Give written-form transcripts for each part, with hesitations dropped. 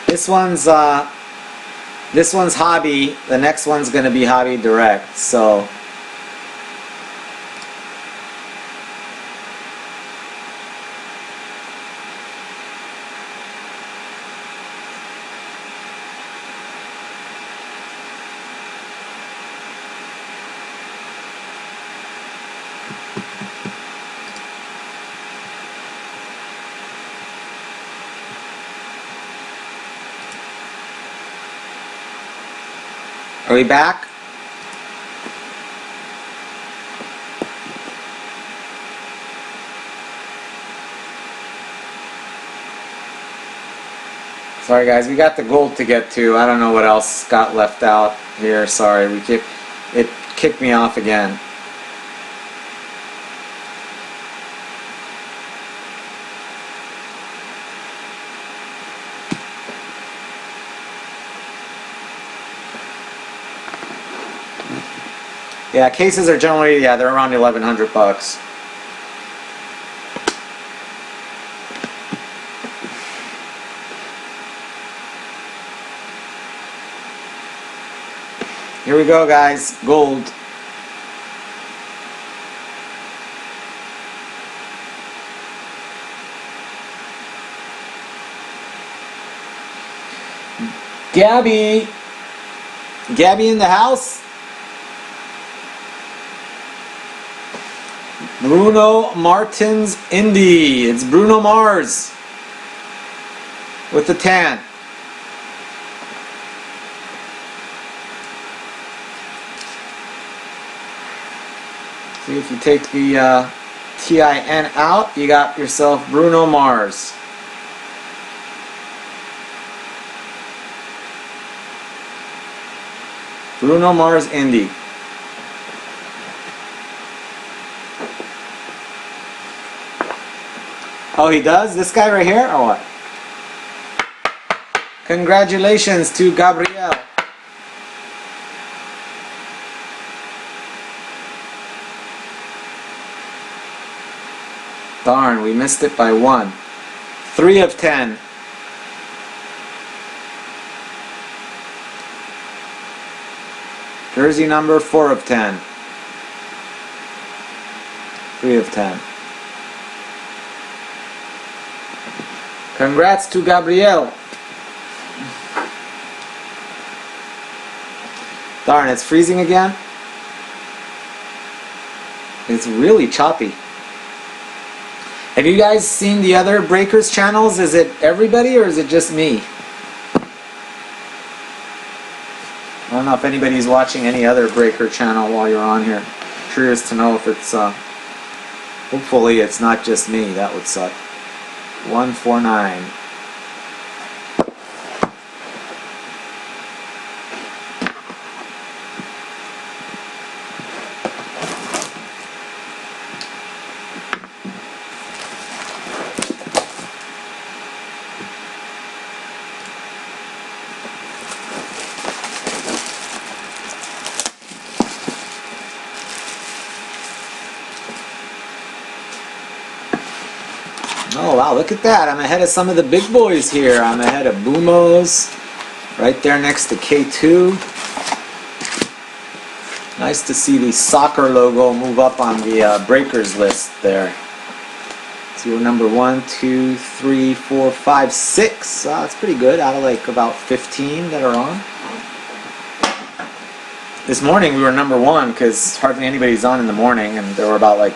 This one's hobby. The next one's gonna be hobby direct. So. Are we back? Sorry guys, we got the gold to get to. I don't know what else got left out here. Sorry, it kicked me off again. Yeah, cases are generally, they're around 1,100 bucks. Here we go, guys. Gold. Gabby in the house. Bruno Martins Indy. It's Bruno Mars with the tan. See, if you take the TIN out, you got yourself Bruno Mars. Bruno Mars Indy. Oh, he does? This guy right here, or what? Congratulations to Gabriel. Darn, we missed it by 1. 3 of 10. Jersey number 4 of 10. 3 of 10. Congrats to Gabriel. Darn, it's freezing again. It's really choppy. Have you guys seen the other Breakers channels? Is it everybody or is it just me? I don't know if anybody's watching any other Breaker channel while you're on here. Curious to know if it's, hopefully it's not just me. That would suck. 149. Oh wow, look at that. I'm ahead of some of the big boys here. I'm ahead of Bumos, right there next to K2. Nice to see the soccer logo move up on the Breakers list there. So we're number 1, 2, 3, 4, 5, 6. That's pretty good out of like about 15 that are on. This morning we were number 1 because hardly anybody's on in the morning, and there were about like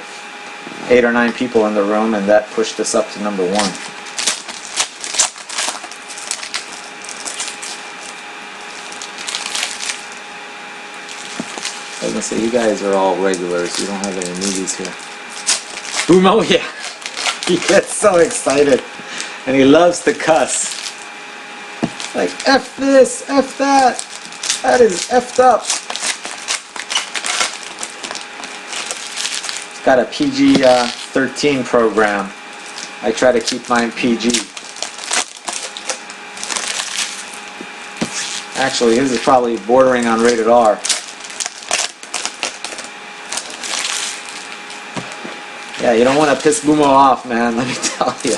8 or 9 people in the room, and that pushed us up to number 1. I was gonna say, you guys are all regulars. You don't have any newbies here. Bumo, yeah. He gets so excited, and he loves to cuss. Like, F this, F that. That is effed up. Got a PG-13 program. I try to keep mine PG. Actually, his is probably bordering on rated R. Yeah, you don't want to piss Bumo off, man, let me tell you.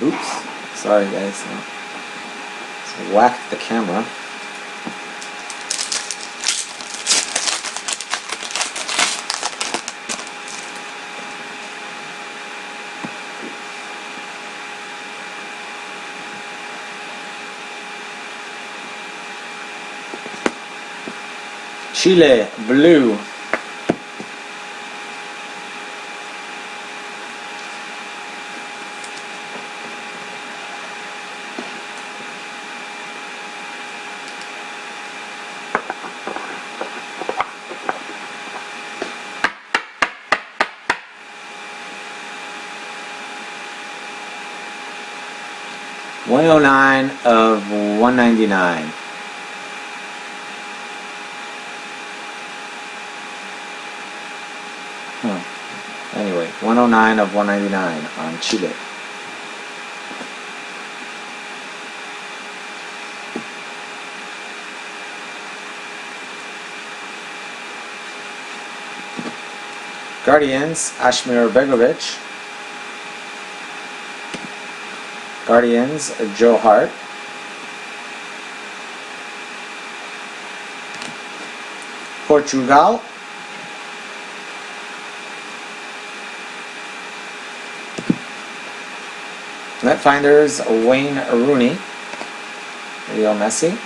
Oops. Sorry, guys. So whacked the camera. Chile, blue. $109 of $199. Anyway, $109 of $199 on Chile. Guardians, Ashmir Begovic. Guardians, Joe Hart. Portugal. Netfinders, Wayne Rooney. Leo Messi.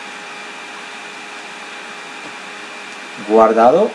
Guardado.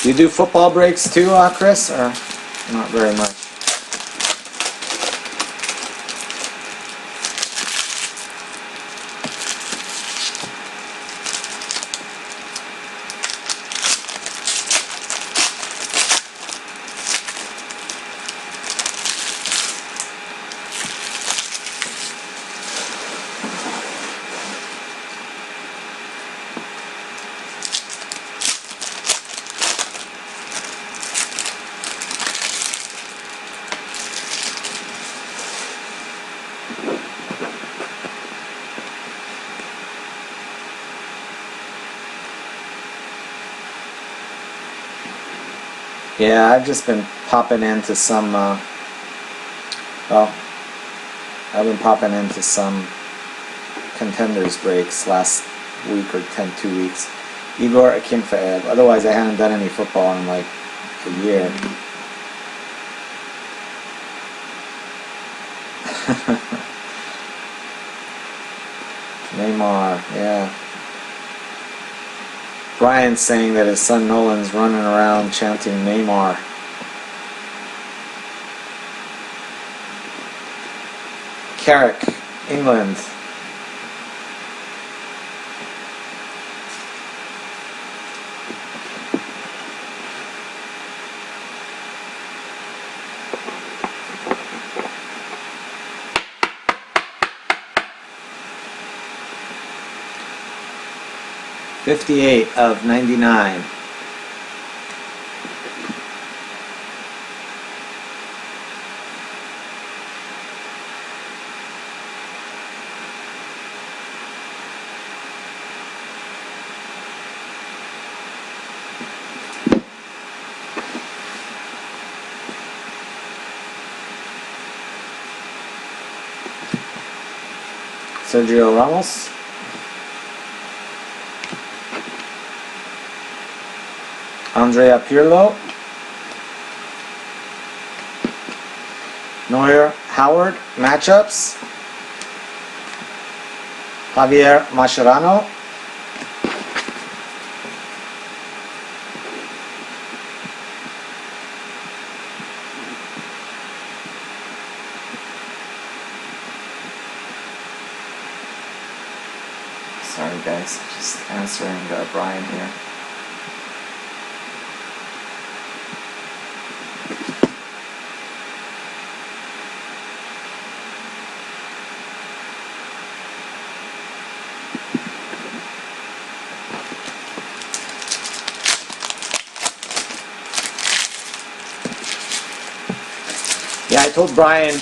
You do football breaks too, Chris, or not very much? Yeah, I've just been popping into some, I've been popping into some contenders breaks last week or 2 weeks. Igor Akinfeev. Otherwise, I hadn't done any football in like a year. Neymar, yeah. Brian's saying that his son Nolan's running around chanting Neymar. Carrick, England. $58 of $99. Sergio Ramos. Andrea Pirlo. Neuer Howard matchups. Javier Mascherano. Sorry guys, just answering Brian here. Yeah, I told Brian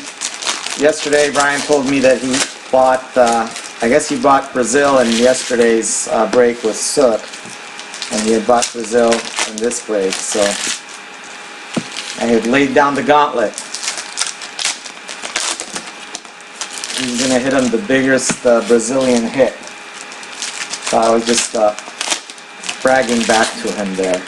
yesterday. Brian told me that he bought, I guess he bought Brazil in yesterday's break with Sook, and he had bought Brazil in this break, so I had laid down the gauntlet. I'm gonna hit him the biggest Brazilian hit. So I was just bragging back to him there.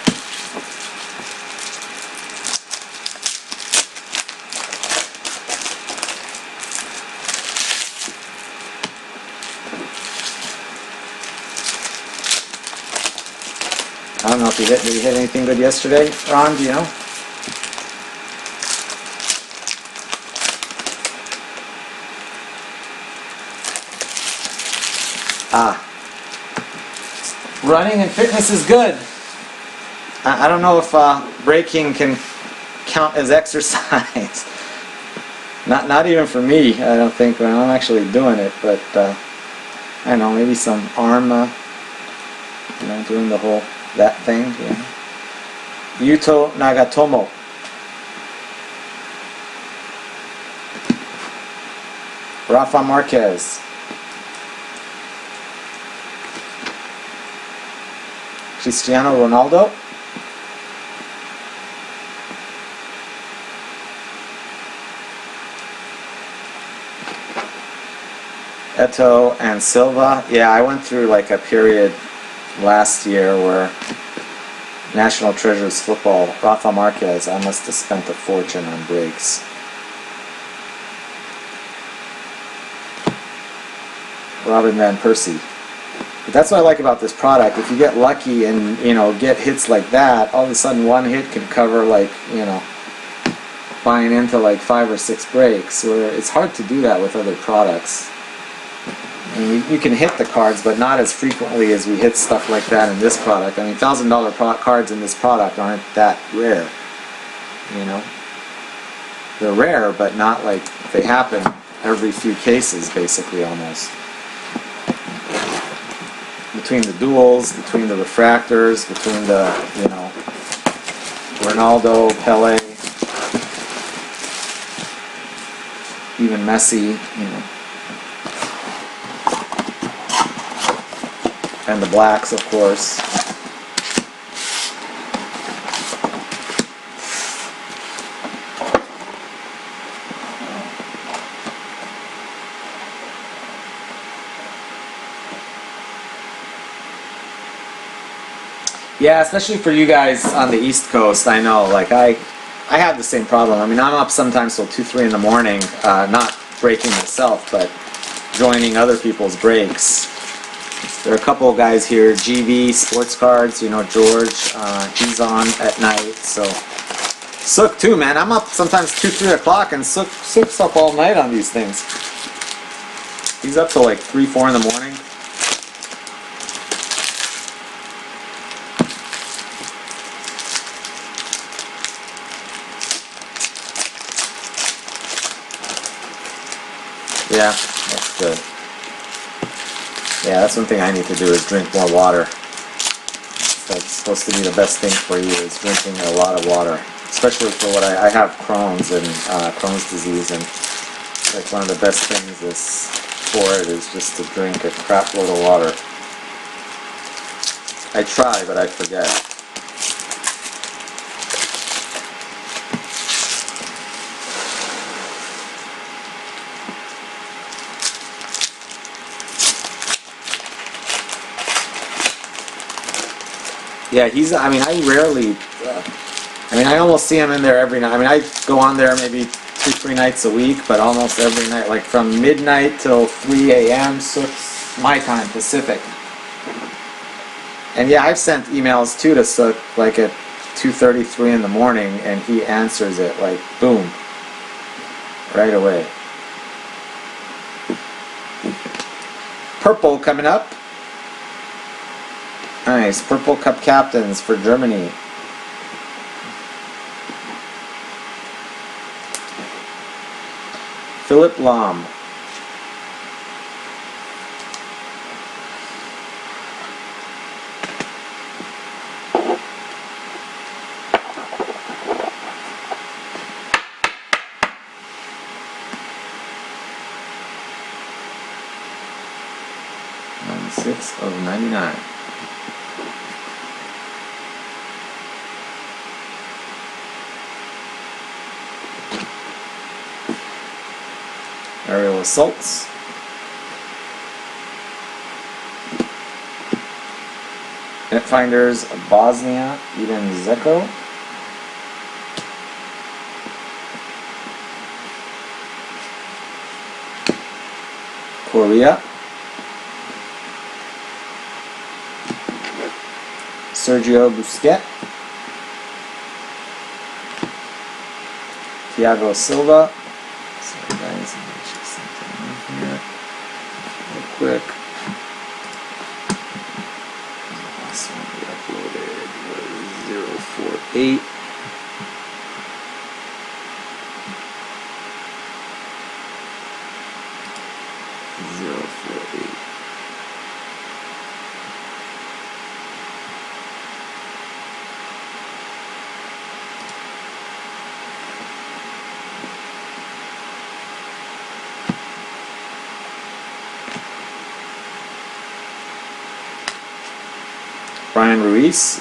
I don't know if did you hit anything good yesterday, Ron? Do you know? Running and fitness is good. I don't know if braking can count as exercise. Not even for me, I don't think, when I'm actually doing it, but I don't know, maybe some arm, doing the whole, that thing, yeah. Yuto Nagatomo. Rafa Marquez. Cristiano Ronaldo. Eto'o and Silva. Yeah, I went through like a period last year where National Treasures football, Rafa Marquez, I must have spent a fortune on breaks. Robin Van Persie. But that's what I like about this product. If you get lucky and, get hits like that, all of a sudden one hit can cover like, buying into like 5 or 6 breaks, where it's hard to do that with other products. I mean, you can hit the cards, but not as frequently as we hit stuff like that in this product. I mean, $1,000 cards in this product aren't that rare, They're rare, but not like they happen every few cases, basically, almost. Between the duels, between the refractors, between the, Ronaldo, Pele, even Messi, and the blacks, of course. Yeah, especially for you guys on the East Coast, I know, like I have the same problem. I mean, I'm up sometimes till 2, 3 in the morning, not breaking myself, but joining other people's breaks. There are a couple of guys here, GV Sports Cards, George, he's on at night, so. Sook too, man, I'm up sometimes 2, 3 o'clock, and Sook's up all night on these things. He's up till like 3, 4 in the morning. Yeah, that's good. Yeah, that's one thing I need to do is drink more water. That's supposed to be the best thing for you, is drinking a lot of water. Especially for what I have Crohn's and Crohn's disease, and like one of the best things is for it is just to drink a crap load of water. I try, but I forget. Yeah, I rarely, I almost see him in there every night. I mean, I go on there maybe 2, 3 nights a week, but almost every night, like from midnight till 3 a.m., so it's my time, Pacific. And yeah, I've sent emails too to Sook, like at 2:30, 3 in the morning, and he answers it like, boom, right away. Purple coming up. Nice, Purple Cup captains for Germany. Philip Lahm. Diamonds of 99. Aerial Assaults. Netfinders Bosnia, Eden Zeko. Korea. Sergio Busquets. Thiago Silva. Sorry guys, let me check something in here real quick. The last one we uploaded was 048. Brian Ruiz.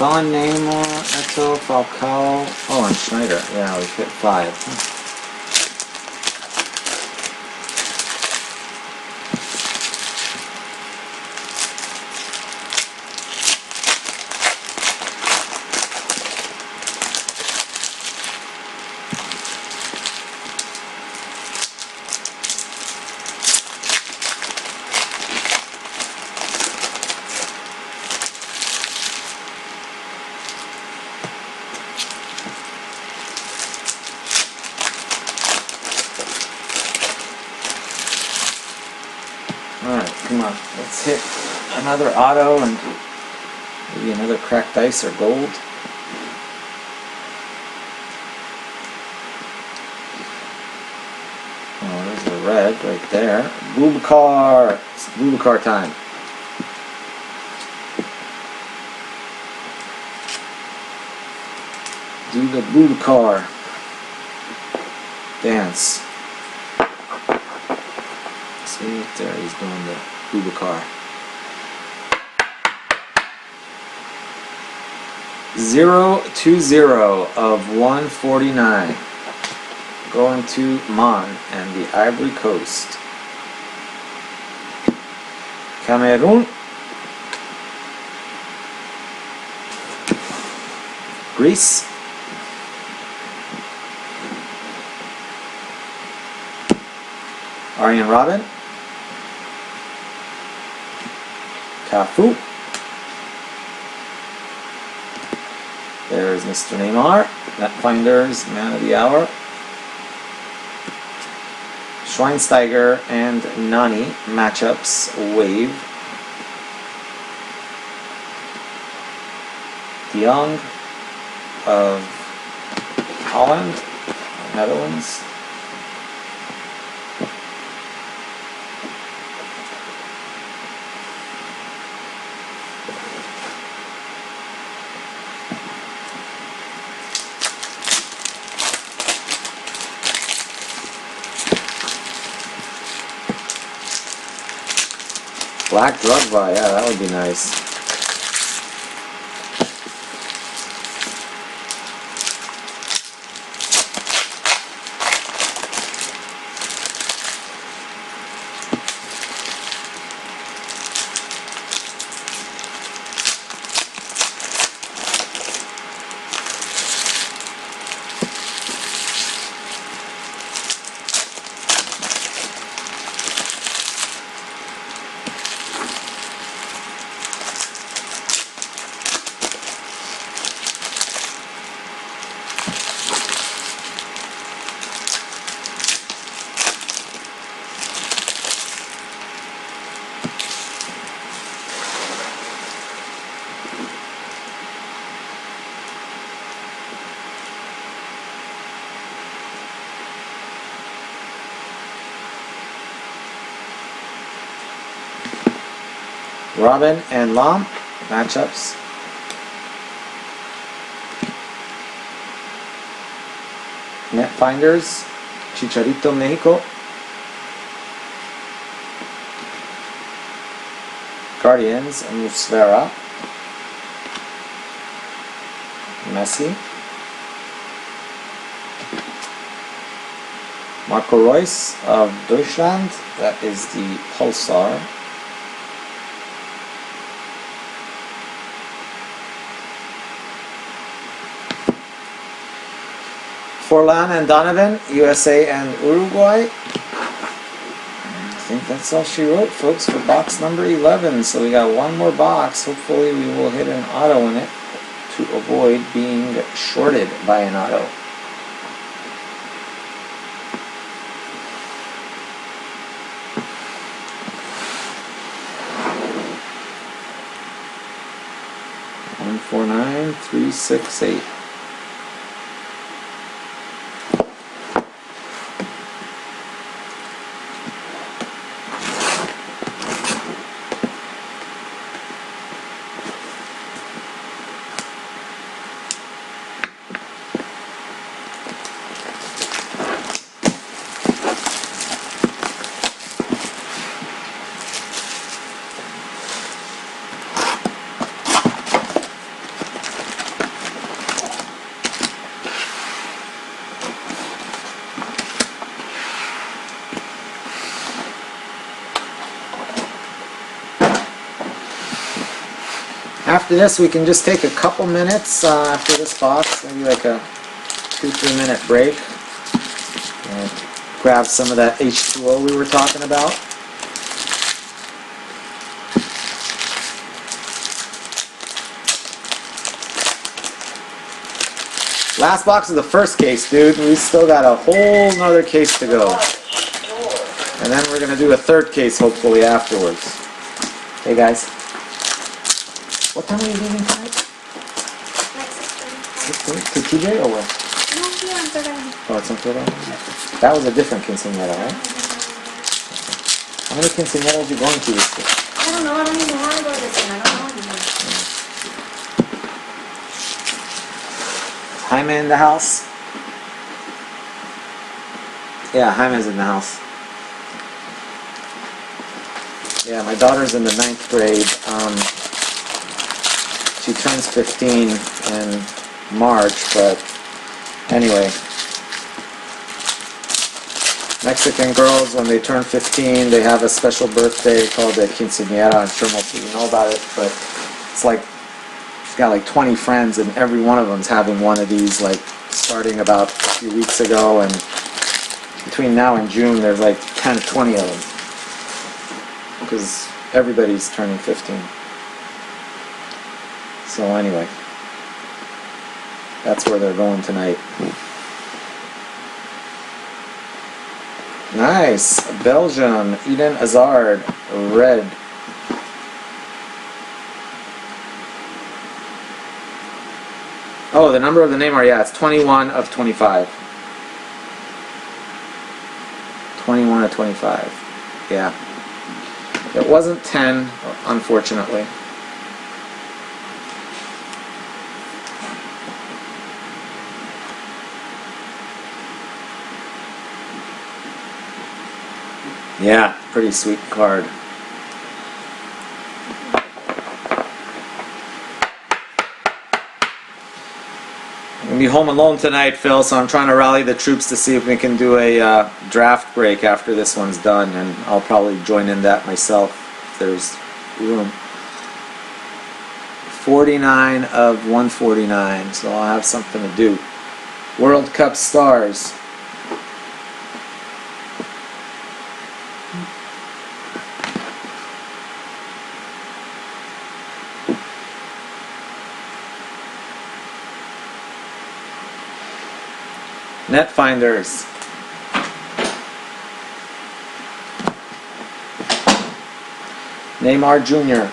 Fallen Neymar, Eto'o, Falcao, oh, and Schneider. Yeah, we hit 5. Alright, come on. Let's hit another auto and maybe another cracked ice or gold. Oh, there's a red right there. Boubacar! It's Boubacar time. Do the Boubacar dance. See right there, he's doing the Boubacar. 0-0 of 149. Going to Mon and the Ivory Coast. Cameroon. Greece. Arjen Robben. Cafu. There's Mr. Neymar. Netfinders, Man of the Hour. Schweinsteiger and Nani matchups wave. De Jong of Holland, Netherlands. Black Drogba, yeah, that would be nice. Robin and Lam matchups. Net Finders, Chicharito Mexico. Guardians, Muslera. Messi. Marco Reus of Deutschland, that is the Pulsar. Forlan and Donovan, USA and Uruguay. I think that's all she wrote, folks, for box number 11. So we got one more box. Hopefully we will hit an auto in it to avoid being shorted by an auto. One, 4, 9, 3, 6, 8. After this, we can just take a couple minutes after this box, maybe like a 2-3 minute break, and grab some of that H2O we were talking about. Last box of the first case, dude. We still got a whole nother case to go. And then we're going to do a third case, hopefully, afterwards. Hey, guys. What time are you leaving tonight? Like 6:30? 6:30. To TJ or where? No, here on Third Avenue. Oh, it's on Third Avenue? That was a different quinceañera, right? How many quinceañeras are you going to this year? I don't know. I don't even want to go to this one. I don't know anymore. Jaime in the house? Yeah, Jaime's in the house. Yeah, my daughter's in the 9th grade. She turns 15 in March, but anyway. Mexican girls, when they turn 15, they have a special birthday called the quinceañera. I'm sure most of you know about it, but it's like, she's got like 20 friends, and every one of them's having one of these, like, starting about a few weeks ago, and between now and June, there's like 10 or 20 of them, because everybody's turning 15. So anyway, that's where they're going tonight. Nice. Belgium, Eden Hazard, red. Oh, the number of the Neymar, yeah, it's 21 of 25. 21 of 25. Yeah. It wasn't 10, unfortunately. Yeah, pretty sweet card. I'm going to be home alone tonight, Phil, so I'm trying to rally the troops to see if we can do a draft break after this one's done, and I'll probably join in that myself if there's room. 49 of 149, so I'll have something to do. World Cup stars. Net Finders. Neymar Jr.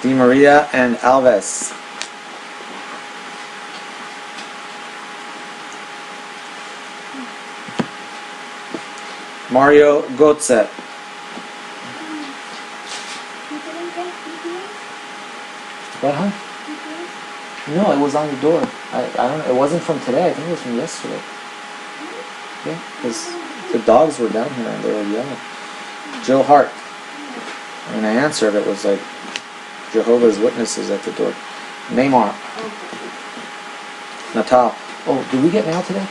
Di Maria and Alves. Mario Götze. You didn't get BTS? What, huh? BTS? No, it was on the door. I don't. It wasn't from today. I think it was from yesterday. Yeah, because the dogs were down here and they were yelling. Joe Hart. And I answered. It was like Jehovah's Witnesses at the door. Neymar. Natal. Oh, did we get mail today?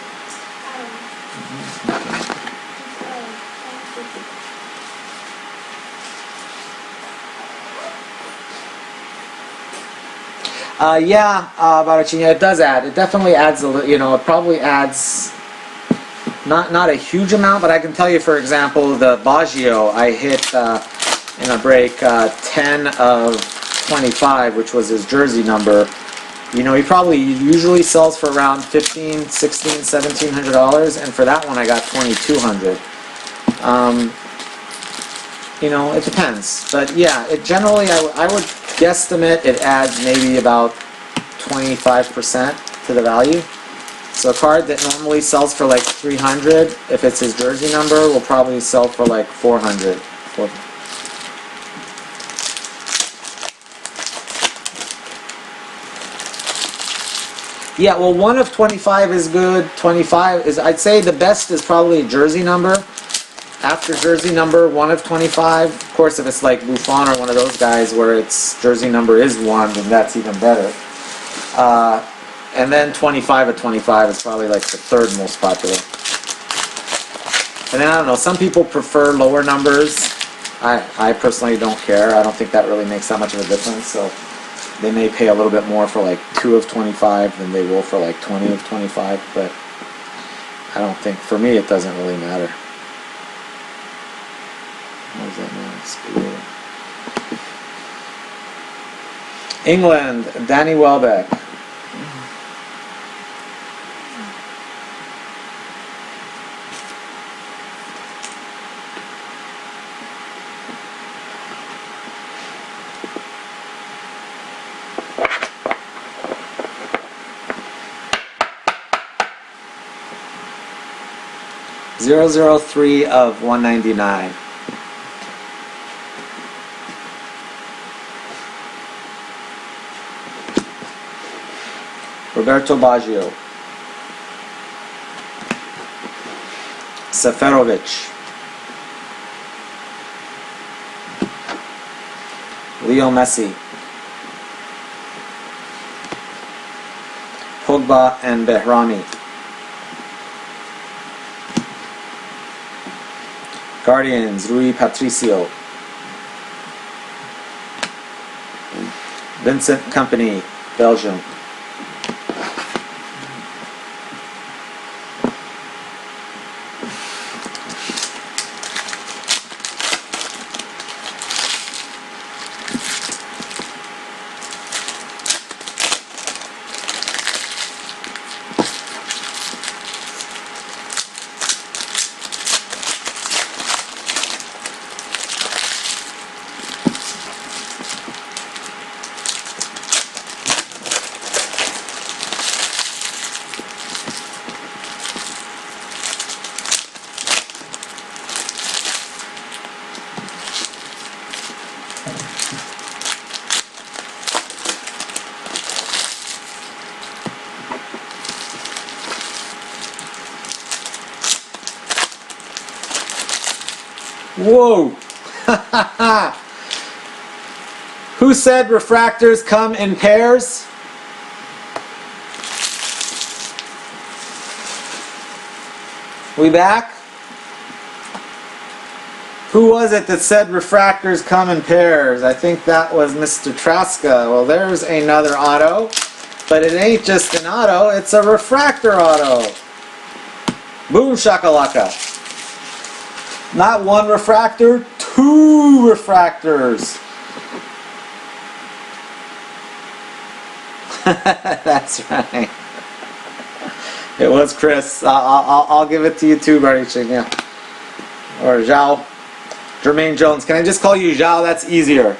Yeah, Baracchino, it does add. It definitely adds a little, it probably adds not a huge amount, but I can tell you, for example, the Baggio, I hit in a break 10 of 25, which was his jersey number. He probably usually sells for around $1,500, $1,600, $1,700, and for that one I got $2,200. It depends, but yeah, it generally I would guesstimate it adds maybe about 25% to the value. So a card that normally sells for like $300, if it's his jersey number, will probably sell for like $400. Yeah, well, 1 of 25 is good. 25 is, I'd say the best is probably jersey number. After jersey number, 1 of 25. Of course, if it's like Buffon or one of those guys where its jersey number is 1, then that's even better. And then 25 of 25 is probably like the third most popular. And then I don't know, some people prefer lower numbers. I personally don't care. I don't think that really makes that much of a difference. So they may pay a little bit more for like 2 of 25 than they will for like 20 of 25. But I don't think, for me, it doesn't really matter. What does that matter? England, Danny Welbeck. .003 of 199. Roberto Baggio. Seferovic. Leo Messi. Pogba and Behrami. Guardians, Rui Patricio. Vincent Kompany, Belgium. Whoa! Who said refractors come in pairs? We back? Who was it that said refractors come in pairs? I think that was Mr. Traska. Well, there's another auto. But it ain't just an auto, it's a refractor auto. Boom shakalaka. Not one refractor, 2 refractors. That's right. It was Chris. I'll give it to you too, Barichin, yeah. Or Zhao. Jermaine Jones. Can I just call you Zhao? That's easier.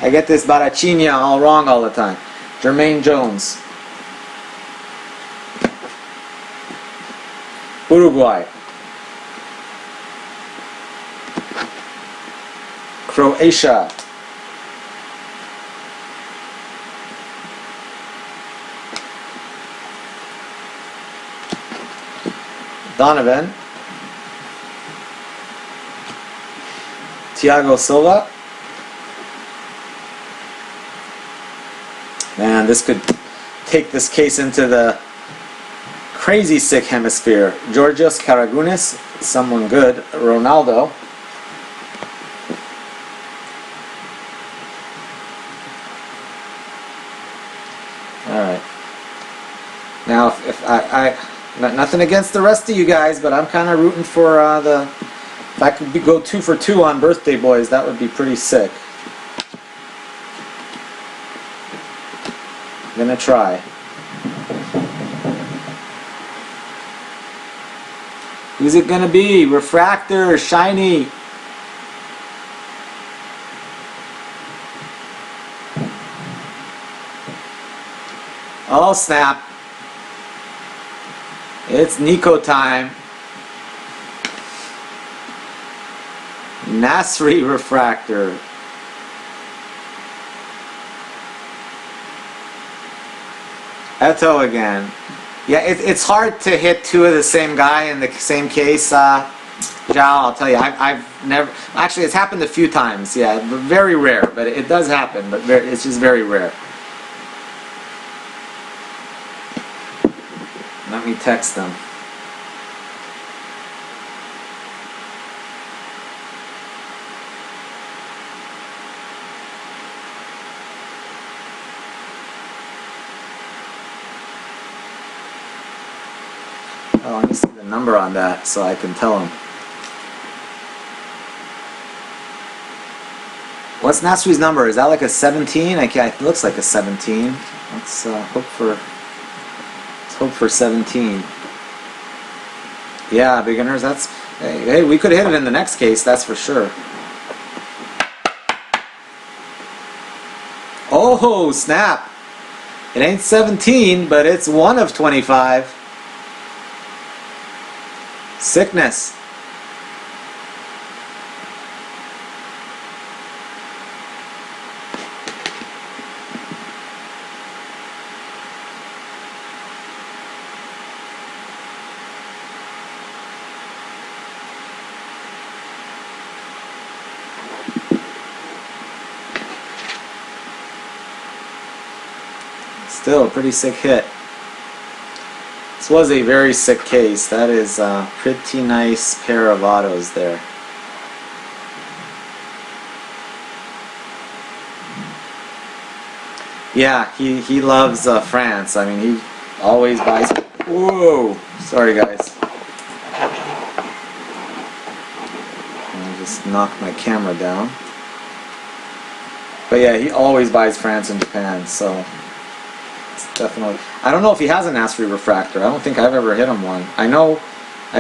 I get this Barachinha all wrong all the time. Jermaine Jones. Uruguay. Croatia. Donovan. Thiago Silva. Man, this could take this case into the crazy sick hemisphere. Georgios Karagounis, someone good. Ronaldo. Alright. Now, if nothing against the rest of you guys, but I'm kind of rooting for if I could go 2 for 2 on birthday boys, that would be pretty sick. I'm gonna try. Who's it gonna be? Refractor, shiny. Oh snap. It's Nico time. Nasri refractor. Eto again. Yeah, it's hard to hit 2 of the same guy in the same case, Jao, I'll tell you. I've never... Actually, it's happened a few times, yeah. Very rare, but it does happen, but it's just very rare. Let me text them. Oh, let me see the number on that so I can tell him. What's Nasri's number? Is that like a 17? It looks like a 17. Let's hope for 17. Yeah, beginners, that's... Hey, we could hit it in the next case, that's for sure. Oh, snap! It ain't 17, but it's 1 of 25. Sickness. Still a pretty sick hit. This was a very sick case. That is a pretty nice pair of autos there. Yeah, he loves France. I mean, he always buys... Whoa! Sorry, guys. I just knocked my camera down. But yeah, he always buys France and Japan, so... Definitely. I don't know if he has a Nasri refractor. I don't think I've ever hit him one. I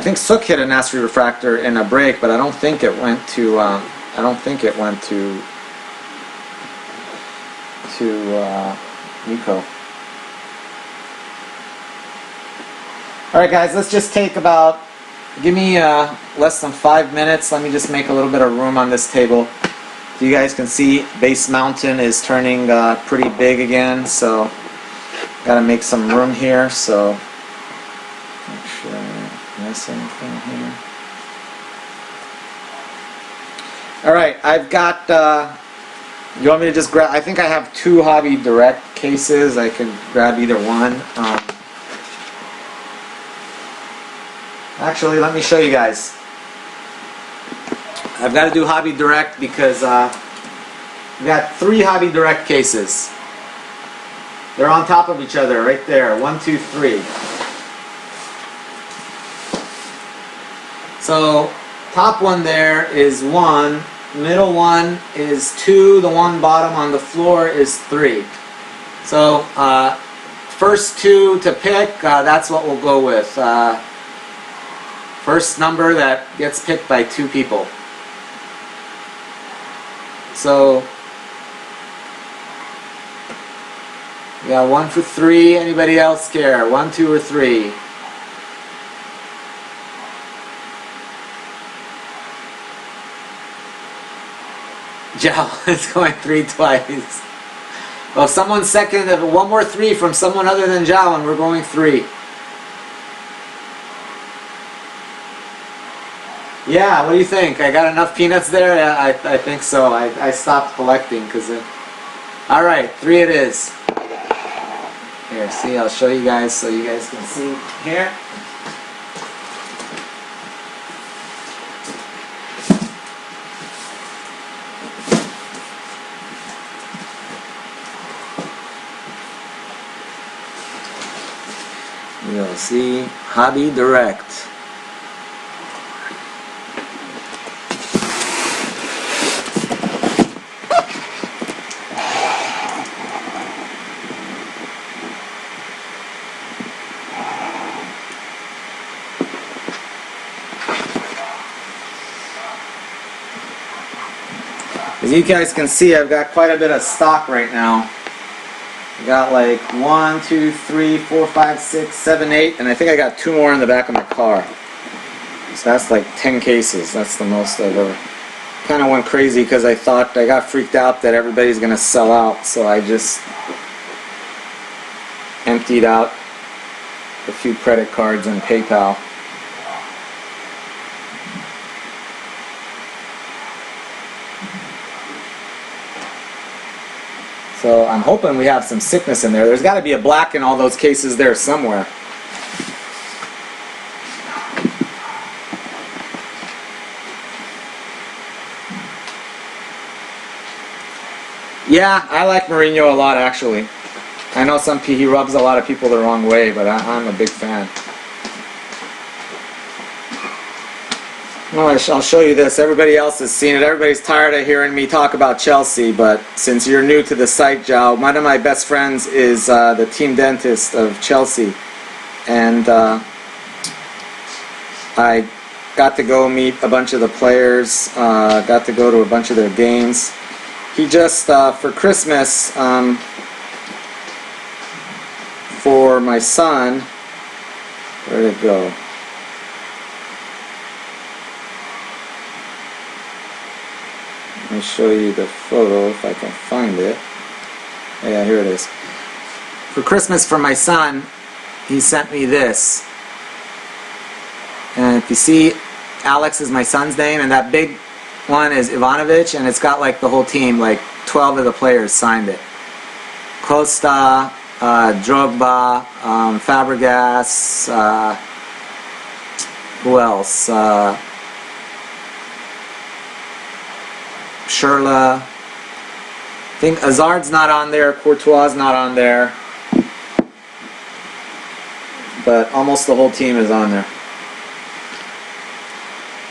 think Sook hit a Nasri refractor in a break, but I don't think it went to. Nico. All right, guys. Let's just take about. Give me less than 5 minutes. Let me just make a little bit of room on this table. So you guys can see, Base Mountain is turning pretty big again. So. Gotta make some room here, so make sure I don't miss anything here. Alright, I've got, you want me to just grab, I think I have 2 Hobby Direct cases. I can grab either one. Actually, let me show you guys. I've got to do Hobby Direct because we've got 3 Hobby Direct cases. They're on top of each other, right there. 1, 2, 3. So, top one there is 1. Middle one is 2. The one bottom on the floor is 3. So, first 2 to pick, that's what we'll go with. First number that gets picked by 2 people. So, we got 1 for 3. Anybody else care? 1, 2, or 3? Jow is going 3 twice. Well, someone's second, one more 3 from someone other than Jow, and we're going 3. Yeah, what do you think? I got enough peanuts there? Yeah, I think so. I stopped collecting because alright, 3 it is. Here, see, I'll show you guys so you guys can see here. You'll see Hobby Direct. As you guys can see, I've got quite a bit of stock right now. I got like 1, 2, 3, 4, 5, 6, 7, 8, and I think I got 2 more in the back of my car. So that's like 10 cases. That's the most I've ever. Kind of went crazy because I got freaked out that everybody's gonna sell out, so I just emptied out a few credit cards and PayPal. So I'm hoping we have some sickness in there. There's got to be a black in all those cases there somewhere. Yeah, I like Mourinho a lot actually. I know he rubs a lot of people the wrong way, but I'm a big fan. Well, I'll show you this. Everybody else has seen it. Everybody's tired of hearing me talk about Chelsea, but since you're new to the site, Joe, one of my best friends is the team dentist of Chelsea. And I got to go meet a bunch of the players, got to go to a bunch of their games. He just, for Christmas, for my son, where did it go? Let me show you the photo if I can find it. Yeah, here it is. For Christmas for my son, he sent me this. And if you see, Alex is my son's name, and that big one is Ivanovic, and it's got like the whole team, like 12 of the players signed it. Costa, Drogba, Fabregas, who else? Schürrle. I think Hazard's not on there, Courtois not on there, but almost the whole team is on there.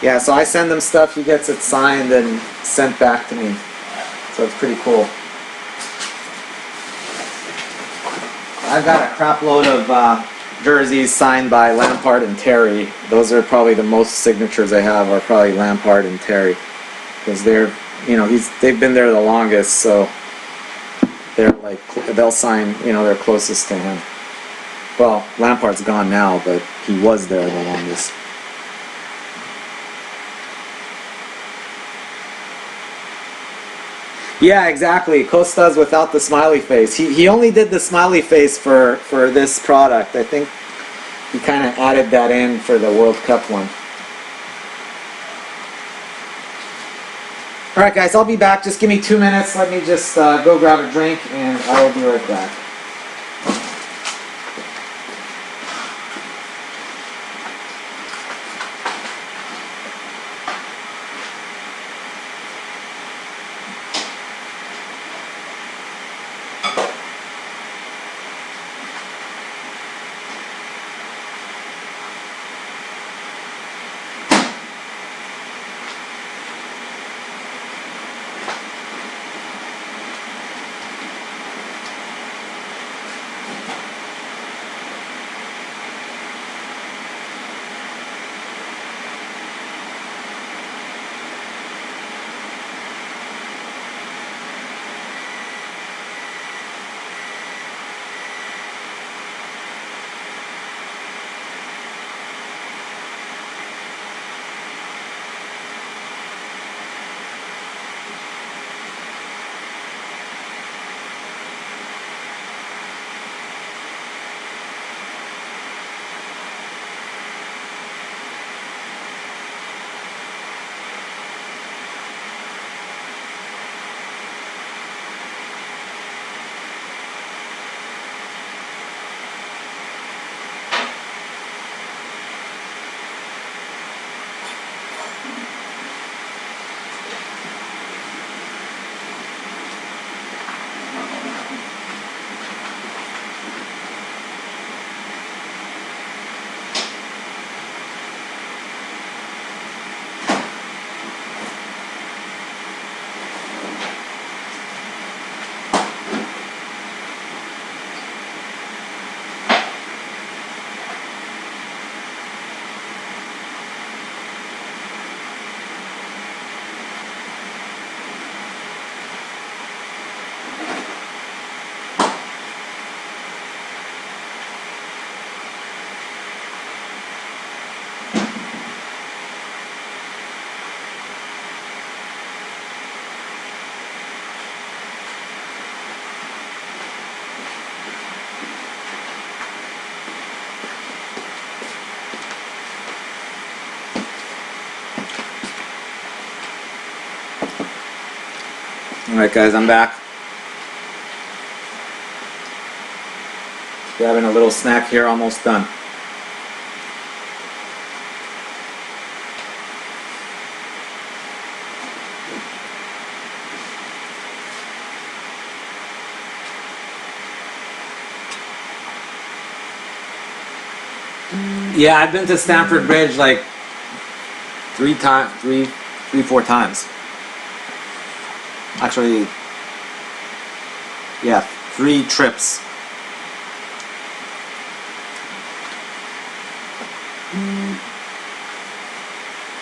Yeah, so I send him stuff, he gets it signed and sent back to me. So it's pretty cool. I've got a crap load of jerseys signed by Lampard and Terry. Those are probably the most signatures I have are probably Lampard and Terry. Because they're, you know, they've been there the longest, so they're like, they'll sign, you know, they're closest to him. Well, Lampard's gone now, but he was there the longest. Yeah, exactly. Costa's without the smiley face. He only did the smiley face for this product. I think he kind of added that in for the World Cup one. Alright guys, I'll be back. Just give me 2 minutes. Let me just go grab a drink and I will be right back. Alright guys, I'm back. Grabbing a little snack here, almost done. Yeah, I've been to Stamford Bridge like three, 4 times. Actually, yeah, 3 trips.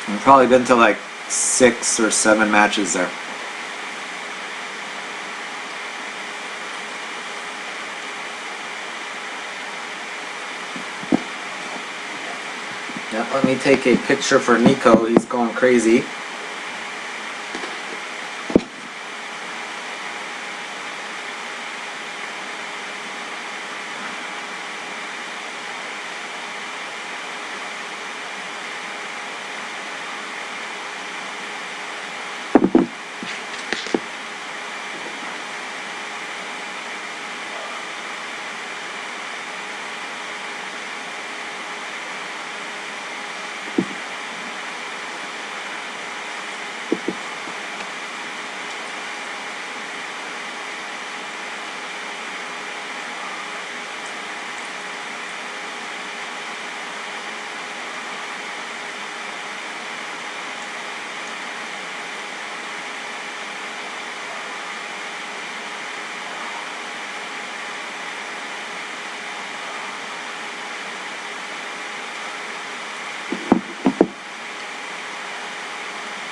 I've probably been to like 6 or 7 matches there. Yeah, let me take a picture for Nico. He's going crazy.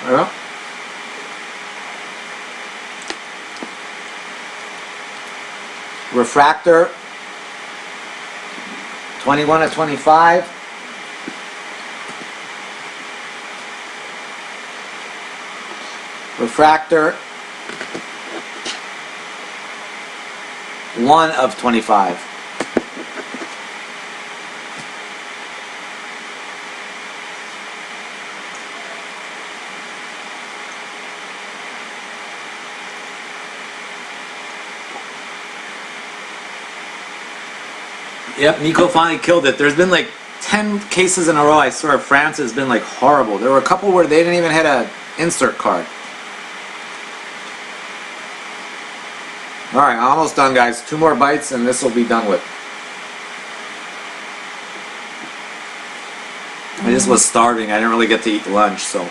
Yeah. Refractor 21 to 25. Refractor 1 of 25. Yep, Nico finally killed it. There's been like 10 cases in a row, I swear. France has been like horrible. There were a couple where they didn't even have an insert card. Alright, almost done guys. 2 more bites and this will be done with. I just was starving. I didn't really get to eat lunch, so.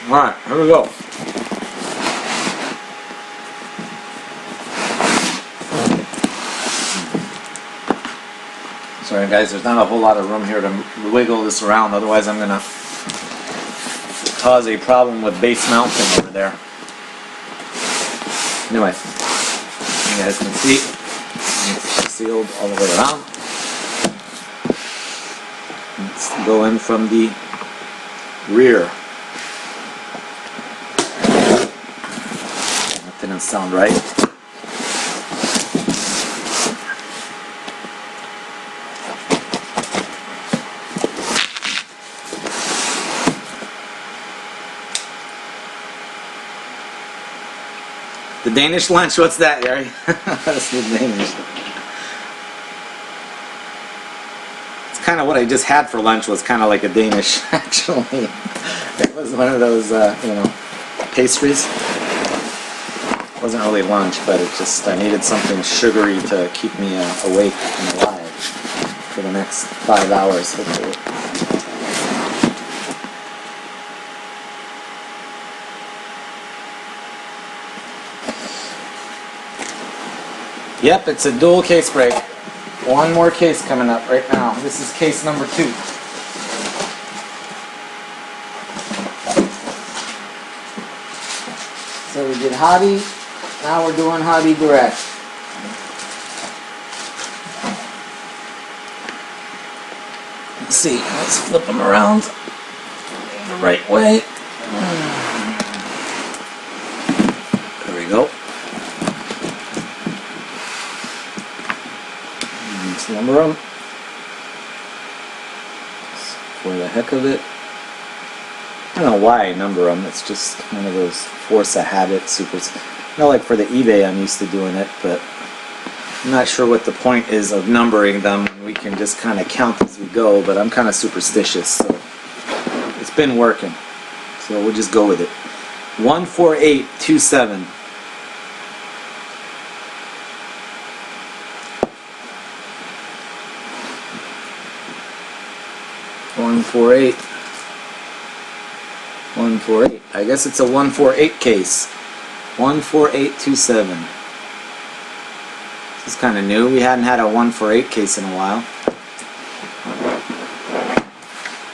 Alright, here we go. Sorry guys, there's not a whole lot of room here to wiggle this around, otherwise I'm gonna cause a problem with base mounting over there. Anyway, you guys can see it's sealed all the way around. Let's go in from the rear. That didn't sound right. The Danish lunch, what's that, Gary? That's the Danish. It's kind of what I just had for lunch was kind of like a Danish, actually. It was one of those, pastries. It wasn't really lunch, but it just, I needed something sugary to keep me awake and alive for the next 5 hours, hopefully. Yep, it's a dual case break. One more case coming up right now. This is case number 2. So we did Hobby, now we're doing Hobby Direct. Let's see, let's flip them around the right way. There we go. Let's number them. For the heck of it. I don't know why I number them, it's just kind of those force of habit, like for the eBay I'm used to doing it, but I'm not sure what the point is of numbering them. We can just kind of count as we go, but I'm kind of superstitious, so it's been working. So we'll just go with it. 14827. I guess it's a 148 case. 14827. This is kind of new. We hadn't had a 148 case in a while.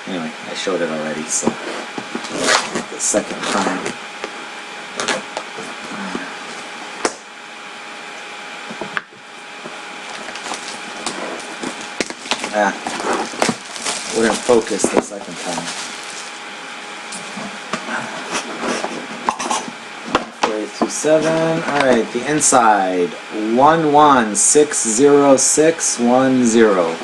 Anyway, I showed it already, so the second time. Wouldn't focus the second time. 4827. Alright, the inside. 11,60610.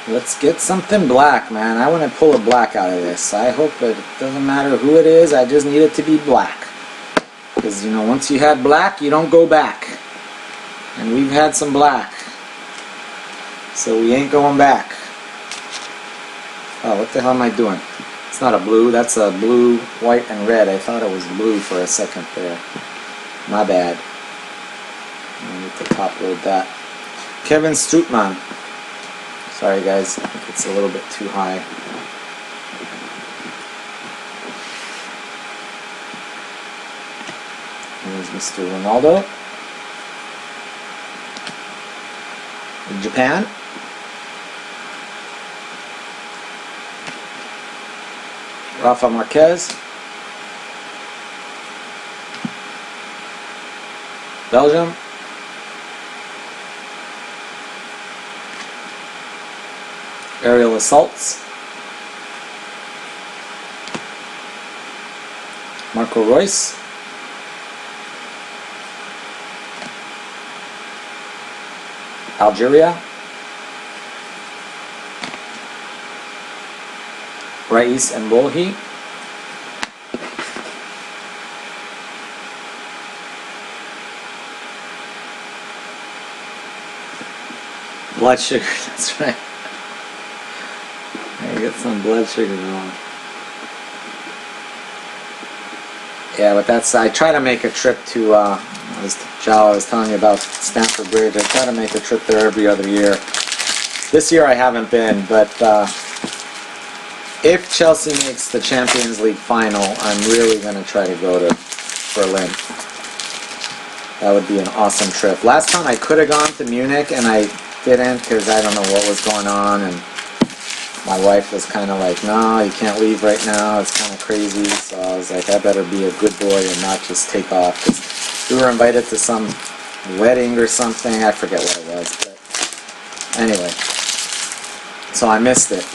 Let's get something black, man. I want to pull a black out of this. I hope that it doesn't matter who it is. I just need it to be black. Because, you know, once you had black, you don't go back. And we've had some black. So we ain't going back. Oh, what the hell am I doing? It's not a blue. That's a blue, white, and red. I thought it was blue for a second there. My bad. I need to top load that. Kevin Strootman. Sorry guys, I think it's a little bit too high. Here's Mr. Ronaldo. In Japan. Rafa Marquez. Belgium. Aerial assaults. Marco Reus. Algeria. Rais Mbolhi. Blood sugar, that's right. I get some blood sugar going. Yeah, but that's, I try to make a trip to, as Jao was telling me about Stamford Bridge, I try to make a trip there every other year. This year I haven't been, but if Chelsea makes the Champions League final, I'm really going to try to go to Berlin. That would be an awesome trip. Last time I could have gone to Munich and I didn't because I don't know what was going on, and my wife was kind of like, no, you can't leave right now, it's kind of crazy. So I was like, I better be a good boy and not just take off, because we were invited to some wedding or something, I forget what it was, but anyway, so I missed it.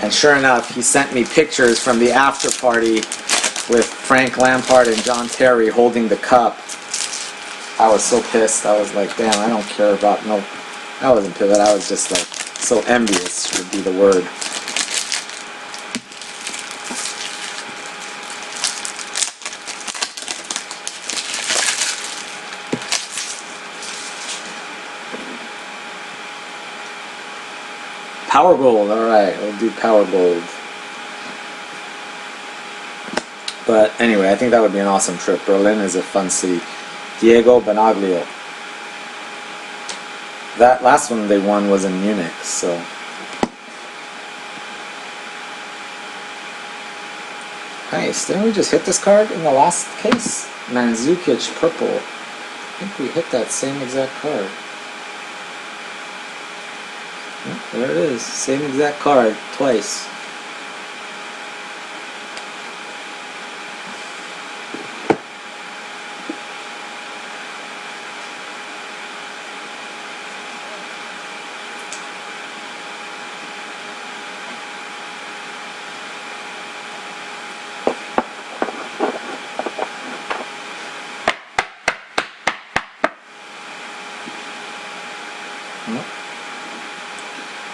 And sure enough, he sent me pictures from the after party with Frank Lampard and John Terry holding the cup. I was so pissed. I was like, damn, I don't care about no. I wasn't pissed. I was just like so envious would be the word. Power Gold. All right, we'll do Power Gold. But anyway, I think that would be an awesome trip. Berlin is a fun city. Diego Benaglio. That last one they won was in Munich, so. Nice. Didn't we just hit this card in the last case? Mandzukic purple. I think we hit that same exact card. Yep, there it is. Same exact card twice. Nope.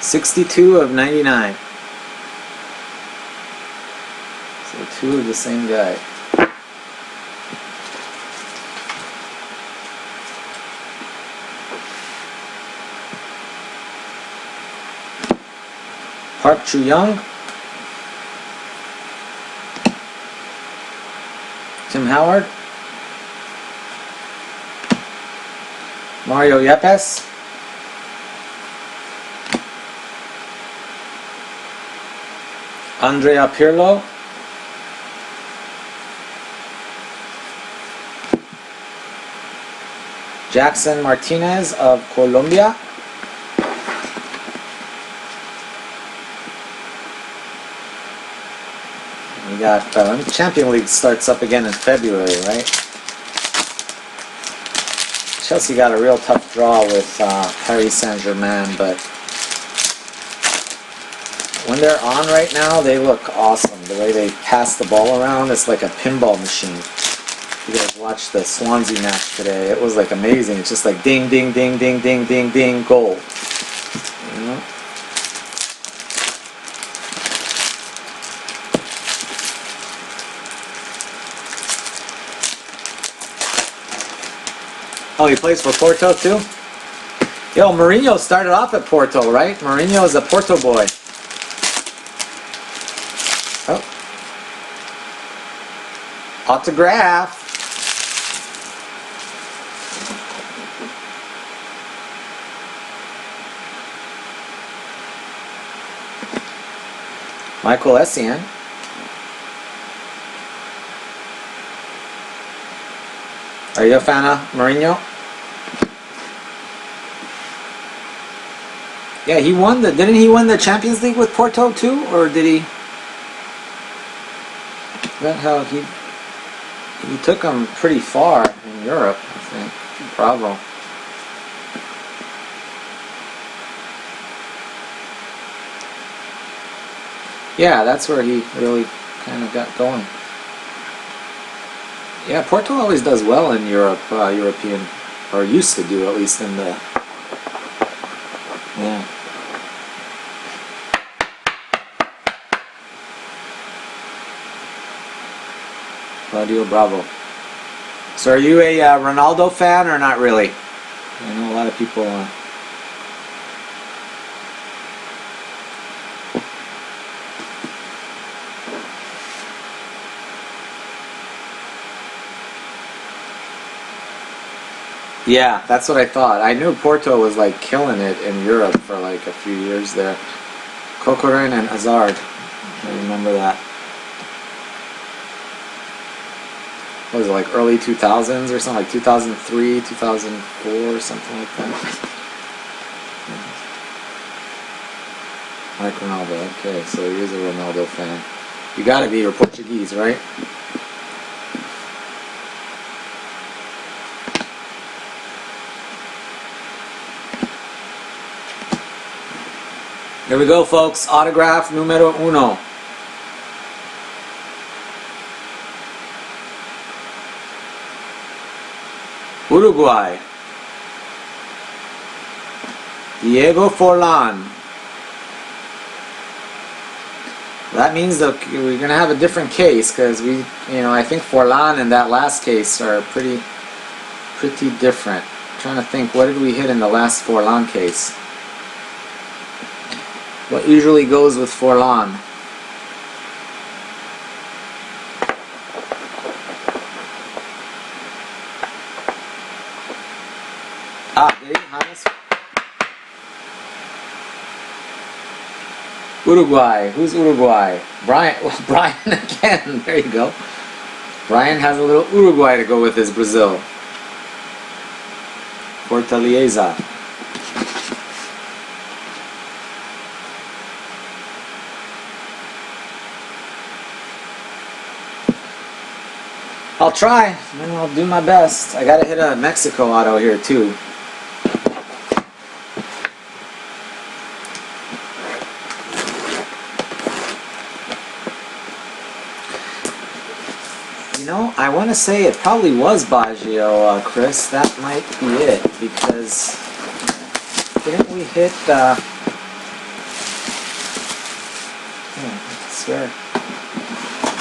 62 of 99. So two of the same guy. Park Chu-young. Tim Howard. Mario Yepes. Andrea Pirlo. Jackson Martinez of Colombia. We got Champions League starts up again in February, right? Chelsea got a real tough draw with Paris Saint-Germain, but when they're on right now, they look awesome. The way they pass the ball around, it's like a pinball machine. You guys watched the Swansea match today. It was like amazing. It's just like ding, ding, ding, ding, ding, ding, ding, goal. You know? Oh, he plays for Porto too? Yo, Mourinho started off at Porto, right? Mourinho is a Porto boy. Oh. Autograph. Michael Essien. Are you a fan of Mourinho? Yeah, he won didn't he win the Champions League with Porto too? Or did he? That how he took them pretty far in Europe, I think. Bravo. Yeah, that's where he really kind of got going. Yeah, Porto always does well in Europe, European, or used to do at least in the. Yeah. Claudio Bravo. So, are you a Ronaldo fan or not really? I know a lot of people. Yeah, that's what I thought. I knew Porto was like killing it in Europe for like a few years there. Corcoran and Hazard. I remember that. What was it, like early 2000s or something? Like 2003, 2004, or something like that. Like Ronaldo. Okay, so he is a Ronaldo fan. You gotta be, you're Portuguese, right? Here we go, folks. Autograph numero uno. Uruguay. Diego Forlan. That means that we're gonna have a different case because I think Forlan and that last case are pretty different. I'm trying to think, what did we hit in the last Forlan case? What usually goes with Forlan? Did he? Hannes? Uruguay. Who's Uruguay? Brian. Well, Brian again. There you go. Brian has a little Uruguay to go with his Brazil. Fortaleza. I'll try. I'll do my best. I gotta hit a Mexico auto here too. I want to say it probably was Baggio, Chris. That might be it, because didn't we hit, I swear,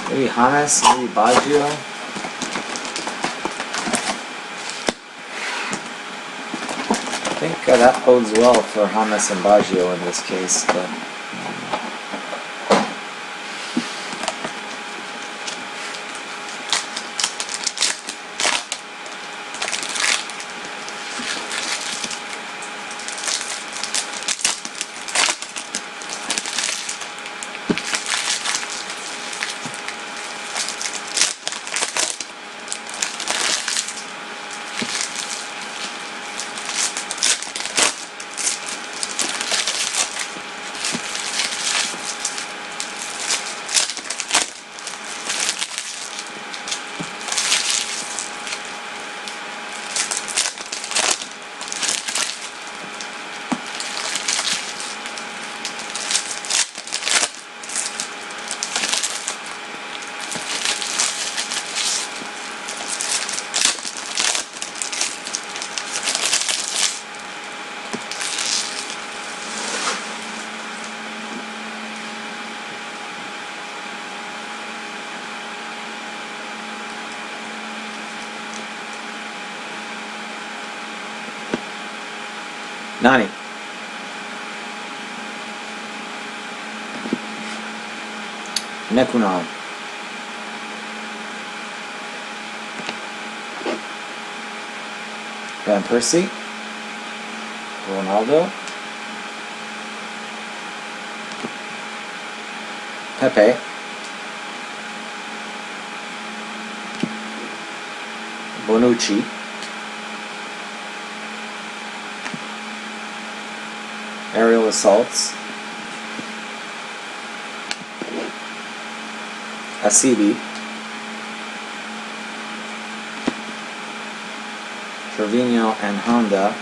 maybe Hannes, maybe Baggio? I think that bodes well for Hannes and Baggio in this case, but... Nani. Nekunal. Van Persie. Ronaldo. Pepe. Bonucci. Aerial assaults. Asibi. Trevino and Honda.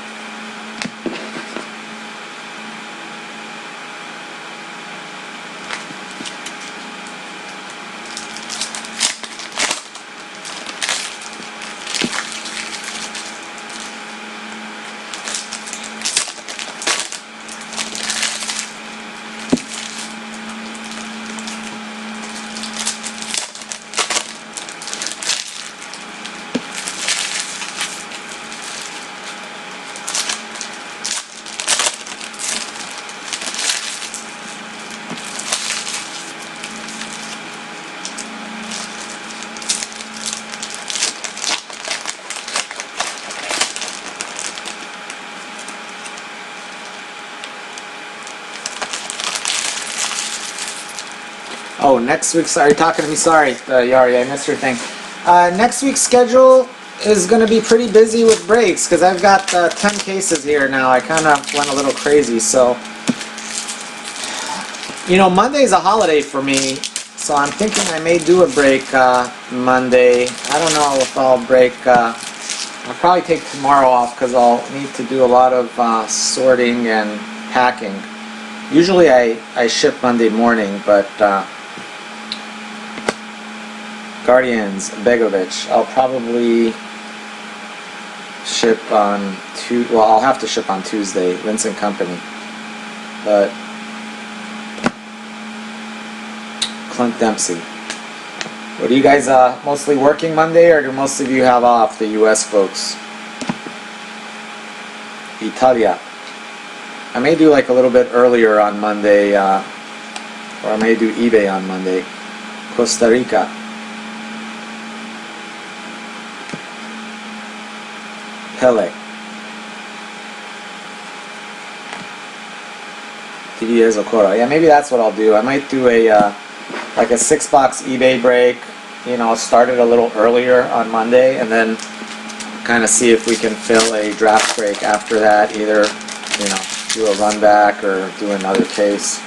Oh, next week. Sorry, talking to me. Sorry, Yari, I missed your thing. Next week's schedule is going to be pretty busy with breaks because I've got 10 cases here now. I kind of went a little crazy, so you know, Monday's a holiday for me, so I'm thinking I may do a break Monday. I don't know if I'll break. I'll probably take tomorrow off because I'll need to do a lot of sorting and packing. Usually I ship Monday morning, but Guardians, Begovic, I'll probably ship on well, I'll have to ship on Tuesday, Vincent Company. But Clint Dempsey. What are you guys mostly working Monday, or do most of you have off, the US folks? Italia. I may do like a little bit earlier on Monday, or I may do eBay on Monday. Costa Rica. Pele. TVS Okora. Yeah, maybe that's what I'll do. I might do a like a 6-box eBay break. You know, start it a little earlier on Monday, and then kind of see if we can fill a draft break after that. Either, you know, do a run back or do another case.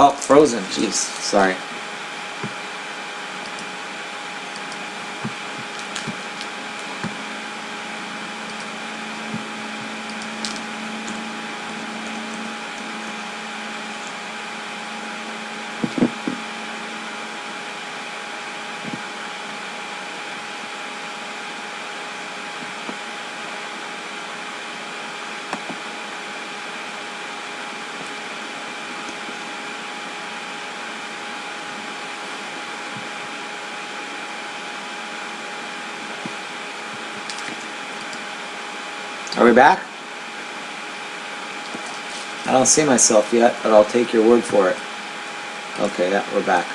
Oh, frozen. Jeez, sorry. Are we back? I don't see myself yet, but I'll take your word for it. Okay, yeah, we're back.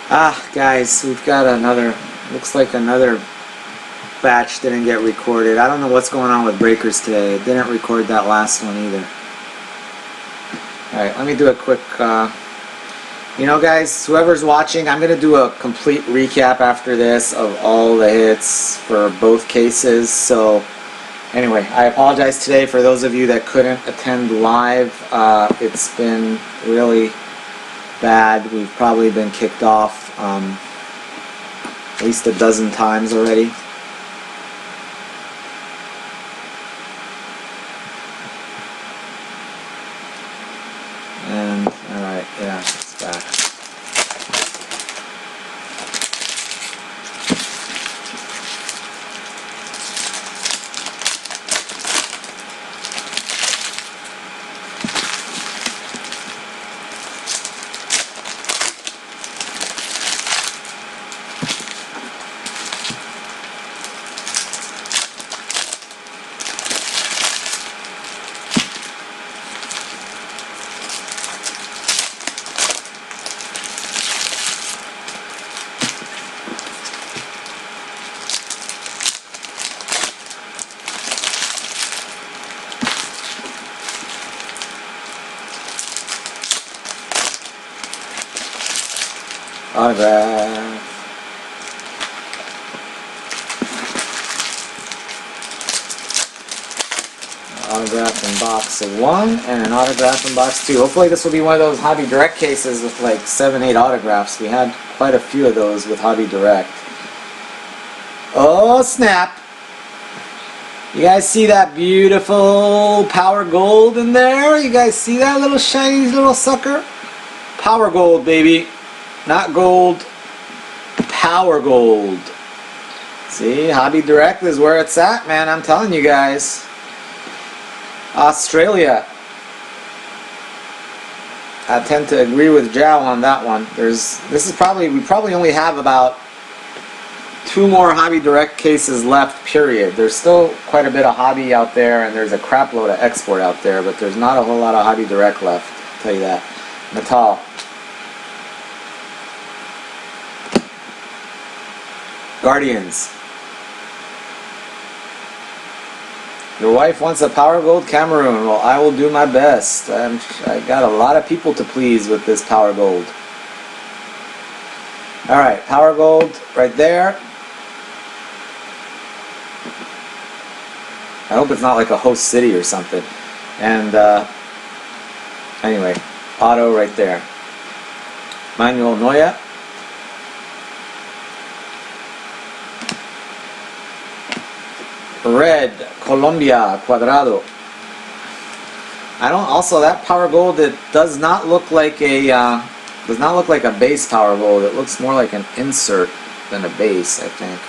Ah, guys, we've got another, looks like another batch didn't get recorded. I don't know what's going on with breakers today. It didn't record that last one either. Alright, let me do a quick, you know, guys, whoever's watching, I'm going to do a complete recap after this of all the hits for both cases. So, anyway, I apologize today for those of you that couldn't attend live. It's been really bad. We've probably been kicked off at least a dozen times already. And alright, yeah, it's back. Autograph. Autograph in box of 1 and an autograph in box 2. Hopefully this will be one of those Hobby Direct cases with like 7-8 autographs. We had quite a few of those with Hobby Direct. Oh snap! You guys see that beautiful Power Gold in there? You guys see that little shiny little sucker? Power Gold, baby. Not gold. Power Gold. See, Hobby Direct is where it's at, man. I'm telling you guys. Australia. I tend to agree with Jow on that one. We probably only have about 2 more Hobby Direct cases left, period. There's still quite a bit of hobby out there, and there's a crap load of export out there, but there's not a whole lot of Hobby Direct left, I'll tell you that. Natal. Guardians. Your wife wants a Power Gold Cameroon. Well, I will do my best. I got a lot of people to please with this Power Gold. Alright, Power Gold right there. I hope it's not like a host city or something. And anyway, auto right there. Manuel Neuer. Red, Colombia, Cuadrado. I don't. Also, that Power Gold, it does not look like a base Power Gold. It looks more like an insert than a base, I think.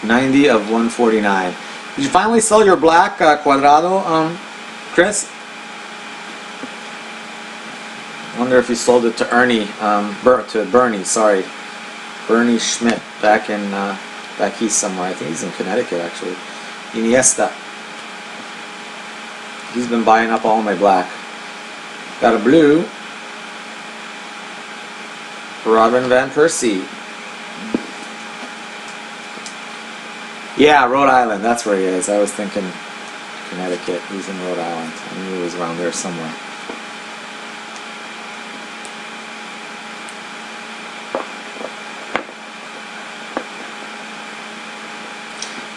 $90 of $149. Did you finally sell your black Cuadrado, Chris? Wonder if you sold it to Ernie, to Bernie. Sorry, Bernie Schmidt back east somewhere. I think he's in Connecticut actually. Iniesta. He's been buying up all my black. Got a blue. Robin van Persie. Yeah, Rhode Island. That's where he is. I was thinking Connecticut. He's in Rhode Island. I knew he was around there somewhere.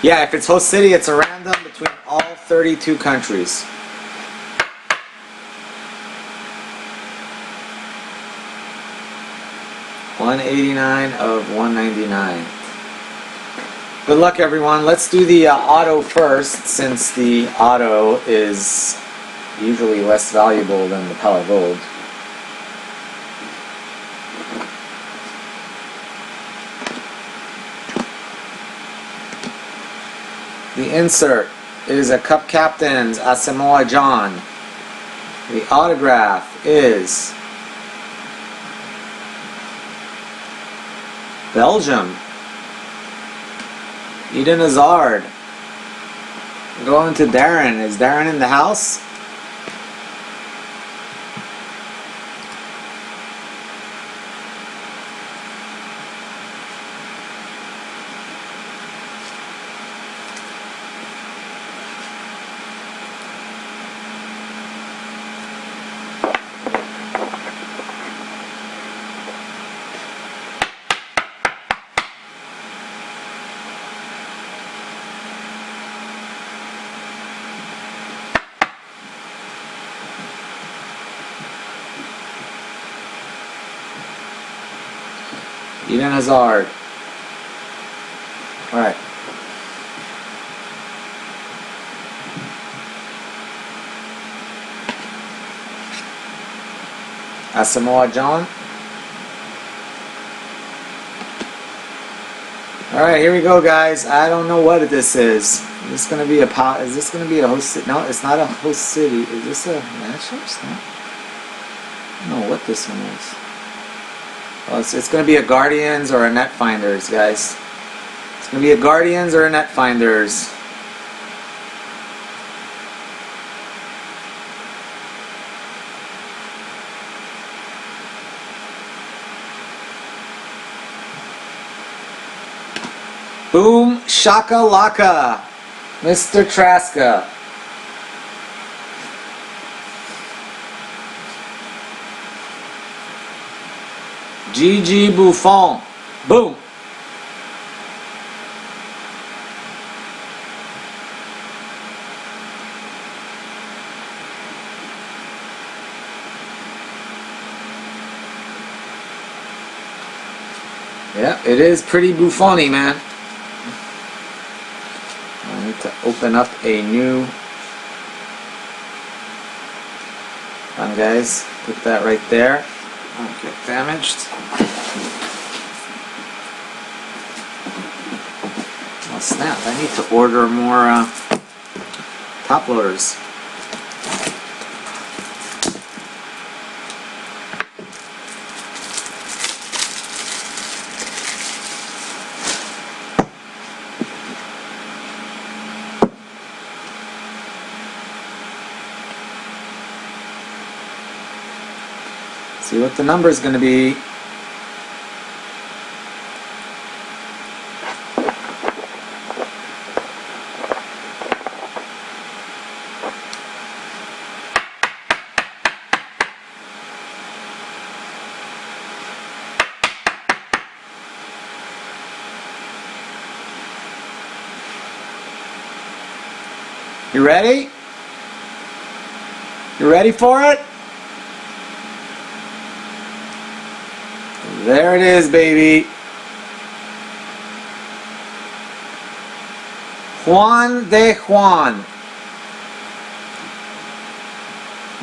Yeah, if it's host city, it's a random between all 32 countries. $189 of $199. Good luck, everyone. Let's do the auto first, since the auto is usually less valuable than the Power Gold. The insert is a Cup Captains Asamoah Gyan. The autograph is Belgium. Eden Hazard. Going to Darren. Is Darren in the house? Eden Hazard. Alright. Asamoah Gyan. Alright, here we go, guys. I don't know what this is. Is this gonna be a host city? No, it's not a host city. Is this a matchups? No. I don't know what this one is. Well, it's going to be a Guardians or a Netfinders, guys. It's going to be a Guardians or a Netfinders. Boom shakalaka, Mr. Traska. Gigi Buffon. Boom. Yeah, it is pretty Buffon-y, man. I need to open up a new one, guys. Put that right there. Don't get damaged. Oh snap, I need to order more top loaders. See what the number is going to be. You ready? You ready for it? There it is, baby. Juan de Juan.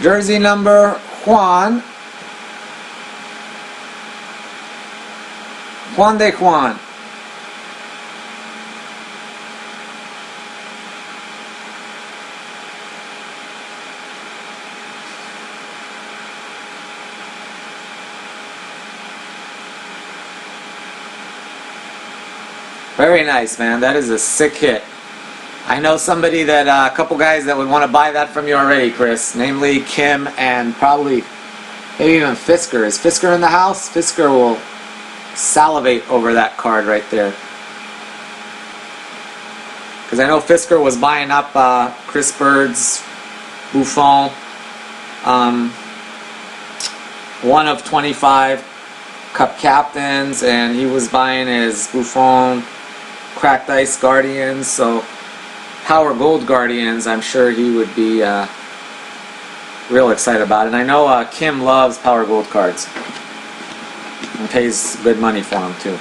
Jersey number Juan. Juan de Juan. Very nice, man. That is a sick hit. I know somebody that, a couple guys that would want to buy that from you already, Chris. Namely Kim and probably maybe even Fisker. Is Fisker in the house? Fisker will salivate over that card right there. Because I know Fisker was buying up Chris Bird's Buffon. 1 of 25 Cup Captains, and he was buying his Buffon Cracked Ice Guardians, so Power Gold Guardians, I'm sure he would be real excited about it. And I know Kim loves Power Gold cards and pays good money for them too.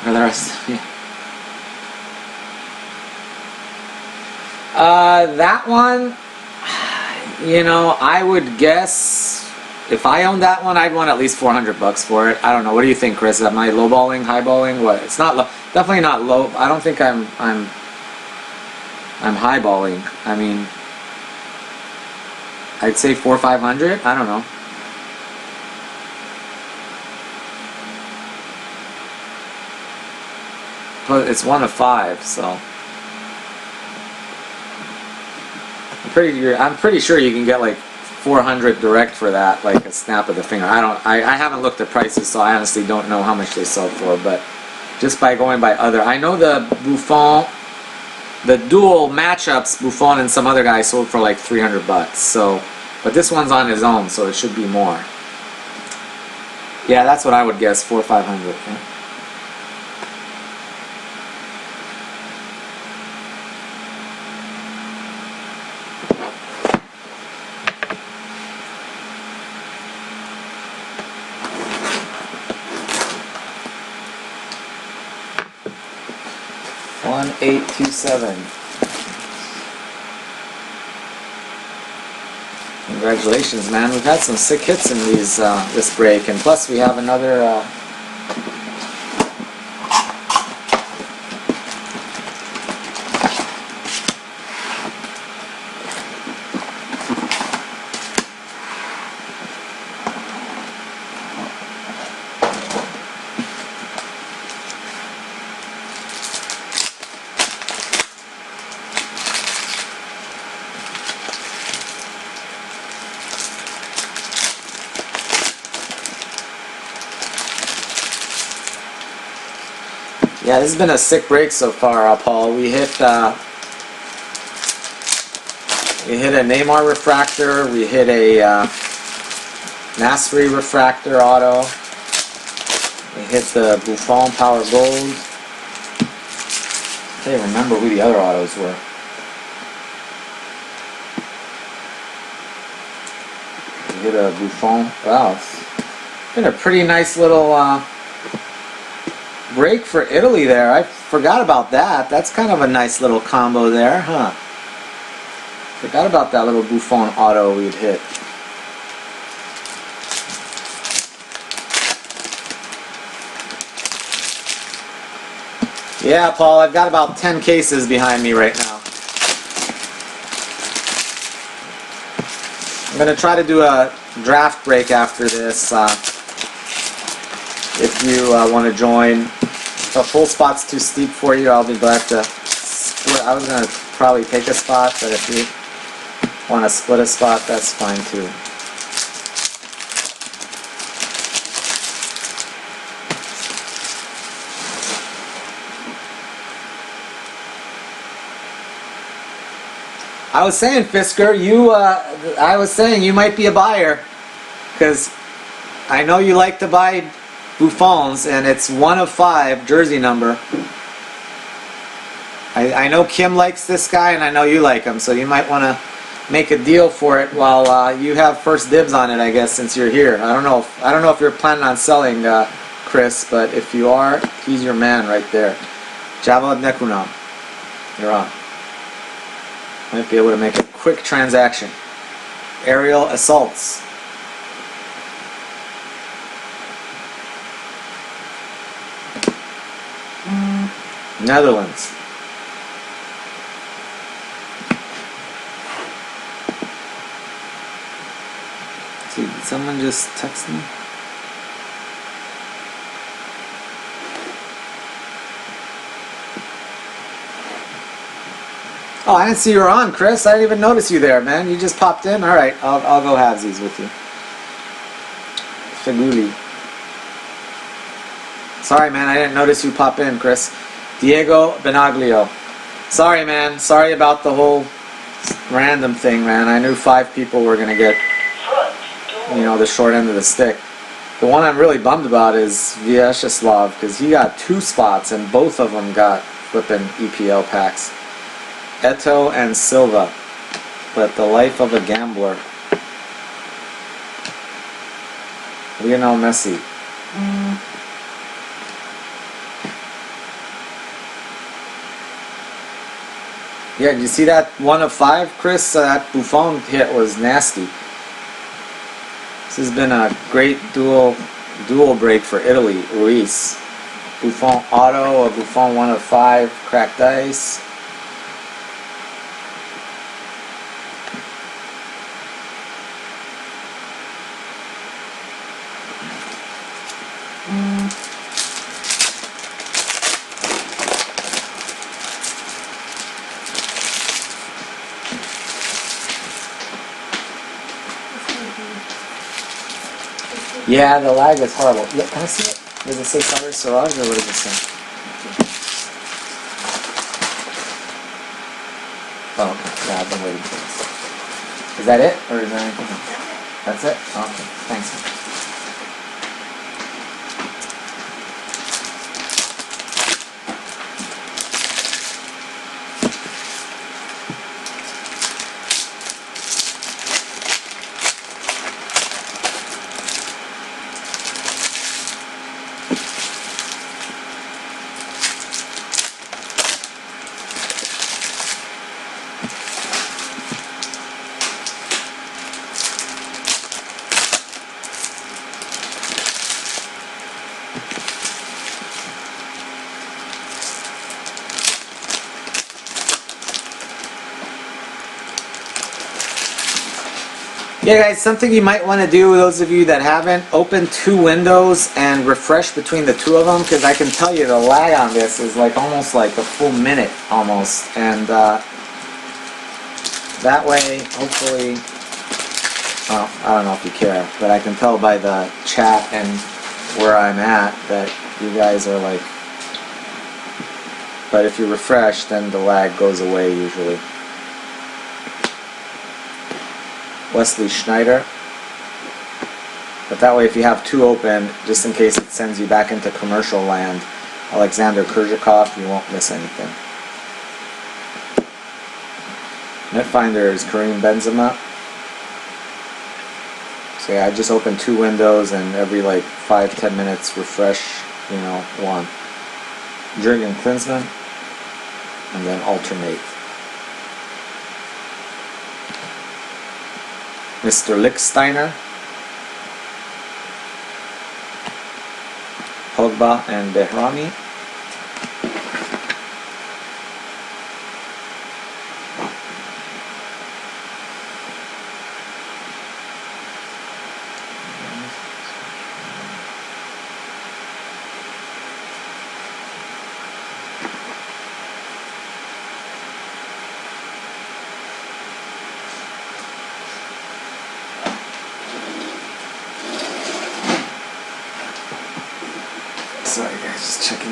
Or the rest, yeah. That one, you know, I would guess if I owned that one, I'd want at least $400 for it. I don't know. What do you think, Chris? Am I lowballing, highballing? What? It's not low. Definitely not low. I don't think I'm highballing. I mean, I'd say 400 or 500. I don't know. But it's 1 of 5, so I'm pretty sure you can get like 400 direct for that, like a snap of the finger. I haven't looked at prices, so I honestly don't know how much they sell for, but just by going by other, I know the Buffon, the dual matchups, Buffon and some other guy sold for like $300. So, but this one's on his own, so it should be more. Yeah, that's what I would guess, 400 or 500. Yeah. One 827. Congratulations, man! We've had some sick hits in these this break, and plus we have another. Yeah, this has been a sick break so far, Paul. We hit a Neymar refractor. We hit a Nasri refractor auto. We hit the Buffon Power Gold. I can't remember who the other autos were. We hit a Buffon. Wow, it's been a pretty nice little break for Italy there. I forgot about that. That's kind of a nice little combo there, huh? Forgot about that little Buffon auto we'd hit. Yeah, Paul, I've got about 10 cases behind me right now. I'm going to try to do a draft break after this. If you want to join. If a full spot's too steep for you, I'll be glad to split. I was going to probably take a spot, but if Want to split a spot? That's fine too. I was saying, Fisker, I was saying you might be a buyer, because I know you like to buy Buffons, and it's 1 of 5 jersey number. I know Kim likes this guy, and I know you like him, so you might want to make a deal for it while you have first dibs on it, I guess, since you're here. I don't know if you're planning on selling, Chris, but if you are, he's your man right there. Javad Nekunam, you're on. Might be able to make a quick transaction. Aerial assaults. Netherlands. See, did someone just text me? Oh, I didn't see you were on, Chris. I didn't even notice you there, man. You just popped in. All right, I'll go halvesies with you. Feguli. Sorry, man. I didn't notice you pop in, Chris. Diego Benaglio. Sorry, man. Sorry about the whole random thing, man. I knew 5 people were gonna get, the short end of the stick. The one I'm really bummed about is Vyacheslav, because he got 2 spots and both of them got flipping EPL packs. Eto and Silva, but the life of a gambler. Lionel Messi. Yeah, did you see that 1 of 5, Chris? That Buffon hit was nasty. This has been a great dual break for Italy. Ruiz. Buffon auto, a Buffon 1 of 5, cracked ice. Yeah, the lag is horrible. Yeah, can I see it? Does it say Sutter Siraj or what does it say? Oh, okay. Yeah, I've been waiting for this. Is that it? Or is there anything else? That's it? Okay, thanks. Yeah, guys, something you might want to do, those of you that haven't, open 2 windows and refresh between the 2 of them, because I can tell you the lag on this is like almost like a full minute almost, and that way, hopefully, well, I don't know if you care, but I can tell by the chat and where I'm at that you guys are like, but if you refresh, then the lag goes away usually. Wesley Schneider. But that way, if you have 2 open, just in case it sends you back into commercial land, Alexander Kurzhakov, you won't miss anything. Netfinder is Karim Benzema. So yeah, I just open 2 windows and every like 5-10 minutes refresh, 1. Jurgen Klinsmann, and then alternate. Mr. Lichtsteiner, Pogba and Behrami.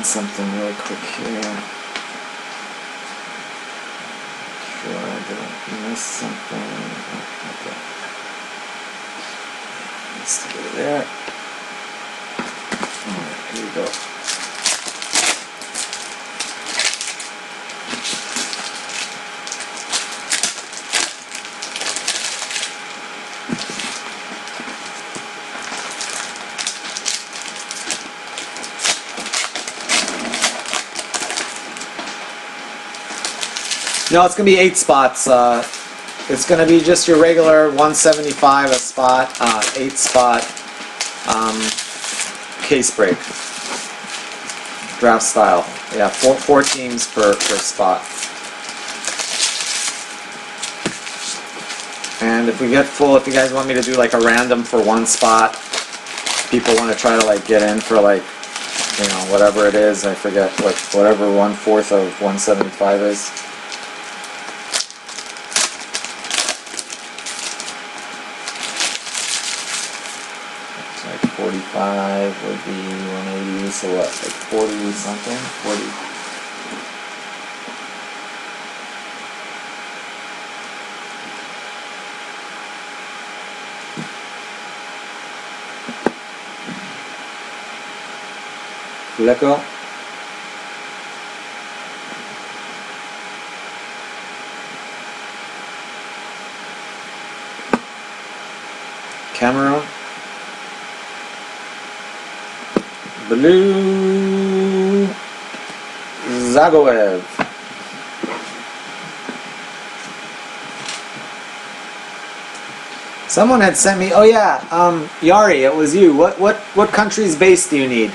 something really quick here. Sure, did I miss something? Oh, okay. Let's go there. Alright, here we go. No, it's gonna be 8 spots. It's gonna be just your regular 175 a spot, 8 spot case break, draft style. Yeah, four teams per spot. And if we get full, if you guys want me to do like a random for one spot, people want to try to like get in for like, you know, whatever it is. I forget what whatever 1/4 of 175 is. Like 45 would be 180, so what, like 40 something? 40. Let go. Cameroon. Blue Zagoev. Someone had sent me. Oh yeah, Yari, it was you. What country's base do you need?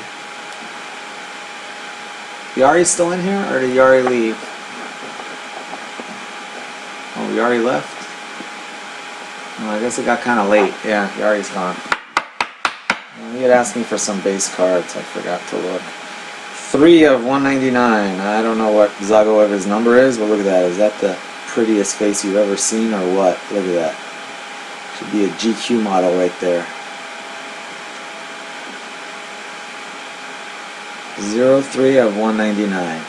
Yari still in here, or did Yari leave? Oh, Yari left. Oh, I guess it got kind of late. Yeah, Yari's gone. He had asked me for some base cards. I forgot to look. 3 of 199. I don't know what Zagoev's number is, but look at that. Is that the prettiest face you've ever seen, or what? Look at that. Should be a GQ model right there. 03 of 199.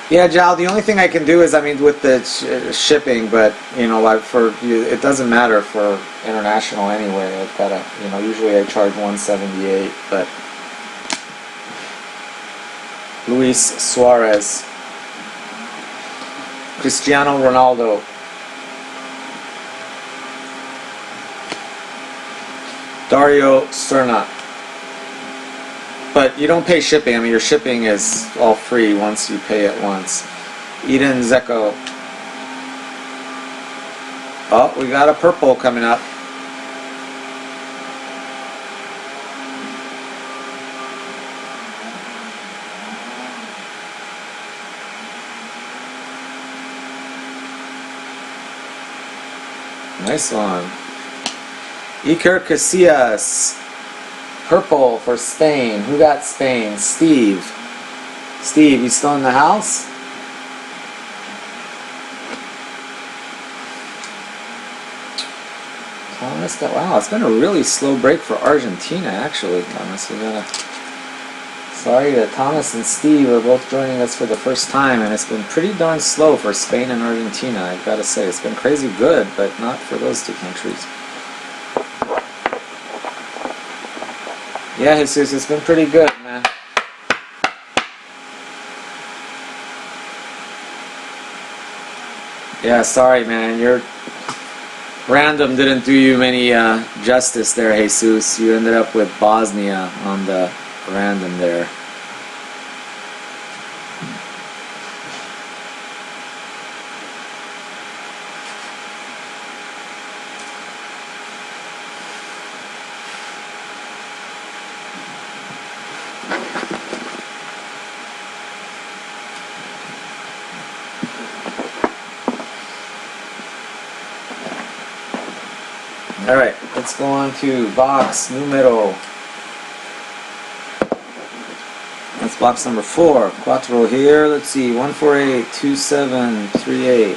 Yeah, Jal, the only thing I can do is, I mean, with the shipping, but, you know, like for you, it doesn't matter for international anyway. I've got to, you know, usually I charge 178, but Luis Suarez, Cristiano Ronaldo, Dario Serna. But you don't pay shipping. I mean, your shipping is all free once you pay it once. Eden Zeko. Oh, we got a purple coming up. Nice one. Iker Casillas. Purple for Spain. Who got Spain? Steve. Steve, you still in the house? Thomas got, wow, it's been a really slow break for Argentina, actually, Thomas. Sorry that Thomas and Steve are both joining us for the first time, and it's been pretty darn slow for Spain and Argentina, I've got to say. It's been crazy good, but not for those two countries. Yeah, Jesus, it's been pretty good, man. Yeah, sorry, man. Your random didn't do you any justice there, Jesus. You ended up with Bosnia on the random there. Alright, let's go on to box numero. Let's Box number 4, Quattro here. Let's see, 1482738.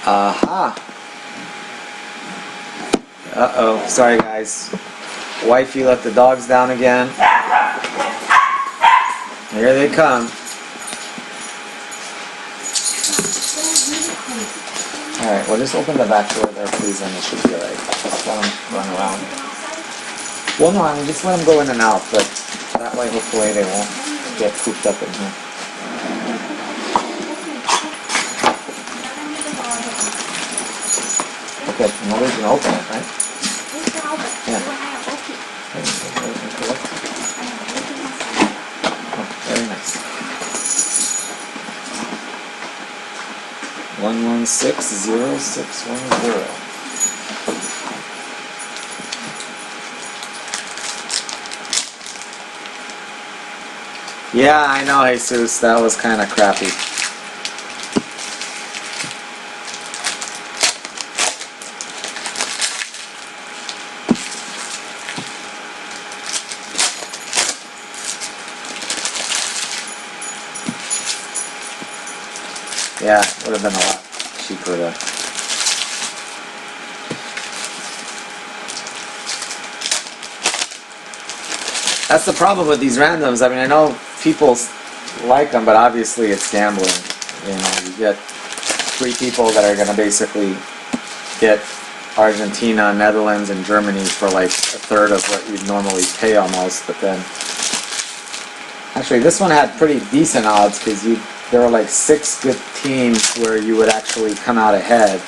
Aha! Uh-oh, sorry guys. Wifey let the dogs down again. Here they come. Alright, well just open the back door there please and it should be alright. Just let them run around. Well no, I mean just let them go in and out, but that way hopefully they won't get cooped up in here. Okay, nobody's gonna open it, right? Yeah. Oh, very nice. 11600610. Yeah, I know, Jesus. That was kind of crappy. Yeah, would have been a lot cheaper to. That's the problem with these randoms. I mean, I know people like them, but obviously it's gambling. You know, you get 3 people that are going to basically get Argentina, Netherlands, and Germany for like a third of what you'd normally pay almost. But then, actually, this one had pretty decent odds because there were like 6 good teams where you would actually come out ahead.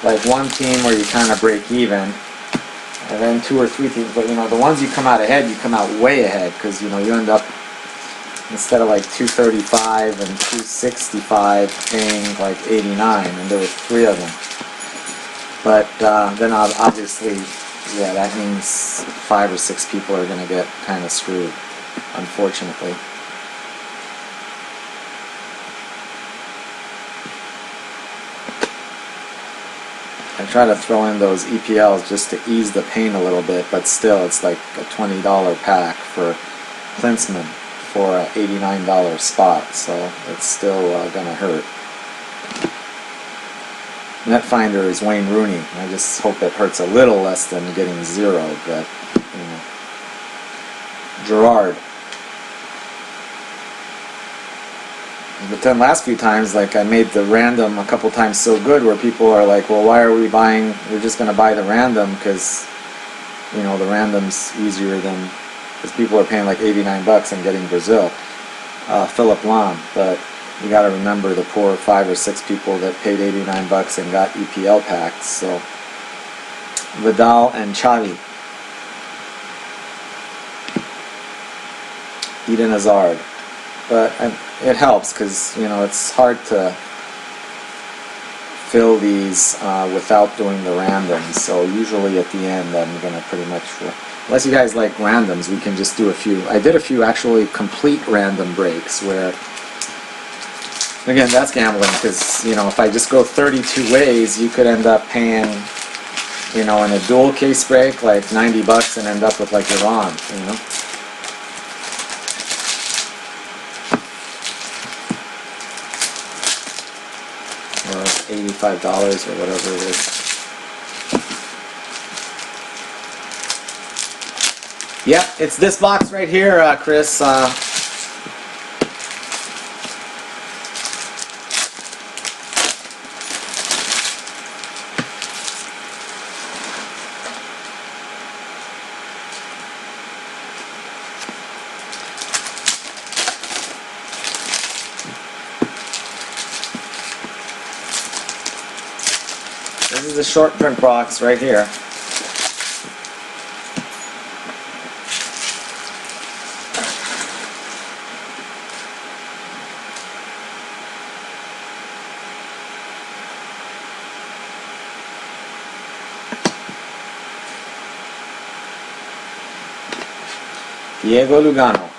Like one team where you kind of break even. And then 2 or 3 teams, but you know, the ones you come out ahead, you come out way ahead because you know, you end up instead of like 235 and 265 paying like 89, and there were 3 of them. But then obviously, yeah, that means 5 or 6 people are going to get kind of screwed, unfortunately. I try to throw in those EPLs just to ease the pain a little bit, but still it's like a $20 pack for Klinsmann for an $89 spot, so it's still gonna hurt. Netfinder is Wayne Rooney. I just hope it hurts a little less than getting 0, but you know. Gerard. But then last few times, like I made the random a couple times so good where people are like, well, why are we buying, we're just going to buy the random because, you know, the random's easier than, because people are paying like 89 bucks and getting Brazil. Philip Lahm, but you got to remember the poor 5 or 6 people that paid 89 bucks and got EPL packs, so. Vidal and Xavi. Eden Hazard. But it helps because, you know, it's hard to fill these without doing the randoms. So usually at the end I'm going to pretty much, unless you guys like randoms, we can just do a few. I did a few actually complete random breaks where, again, that's gambling because, you know, if I just go 32 ways, you could end up paying, you know, in a dual case break like 90 bucks and end up with like Iran, you know. $85 or whatever it is. Yeah, it's this box right here, Chris. This is the short print box right here. Diego Lugano.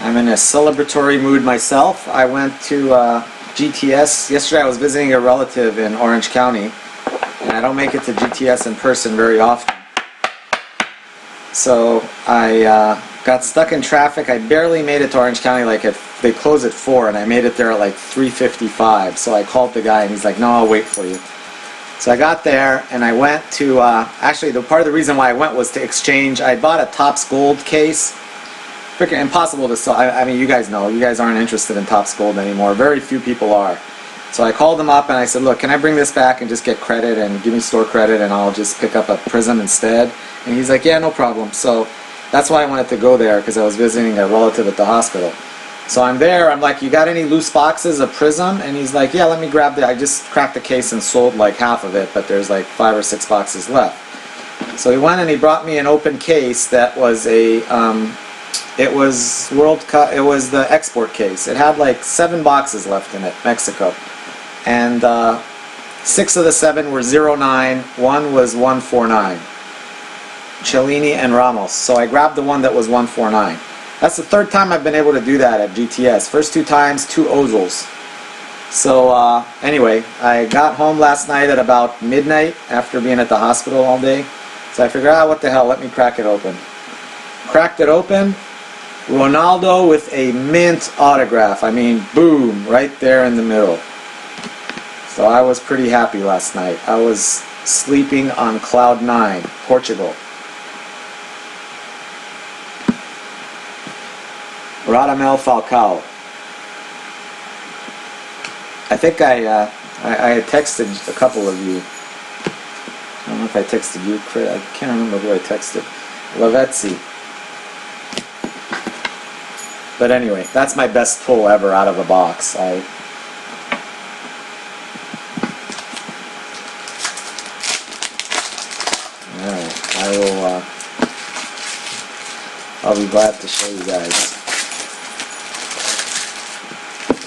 I'm in a celebratory mood myself. I went to GTS. Yesterday I was visiting a relative in Orange County, and I don't make it to GTS in person very often. So I got stuck in traffic. I barely made it to Orange County. They close at 4, and I made it there at like 3:55. So I called the guy, and he's like, "No, I'll wait for you." So I got there, and I went to, actually, the part of the reason why I went was to exchange. I bought a Topps Gold case. Freaking impossible to sell. I mean, you guys know. You guys aren't interested in Topps Gold anymore. Very few people are. So I called them up, and I said, "Look, can I bring this back and just get credit and give me store credit, and I'll just pick up a Prism instead?" And he's like, "Yeah, no problem." So that's why I wanted to go there, because I was visiting a relative at the hospital. So I'm there, I'm like, "You got any loose boxes of Prism?" And he's like, "Yeah, let me grab I just cracked the case and sold like half of it, but there's like 5 or 6 boxes left." So he went and he brought me an open case that was it was World Cup, it was the export case. It had like 7 boxes left in it, Mexico. And 6 of the 7 were 09, 1 was 149. Cellini and Ramos. So I grabbed the one that was 149. That's the 3rd time I've been able to do that at GTS. First 2 times, 2 Ozils. So anyway, I got home last night at about midnight after being at the hospital all day. So I figured, what the hell, let me crack it open. Cracked it open. Ronaldo with a mint autograph. I mean, boom, right there in the middle. So I was pretty happy last night. I was sleeping on cloud 9, Portugal. Radamel Falcao. I think I had texted a couple of you. I don't know if I texted you, Chris. I can't remember who I texted. Lavezzi. But anyway, that's my best pull ever out of a box. Alright, I'll be glad to show you guys.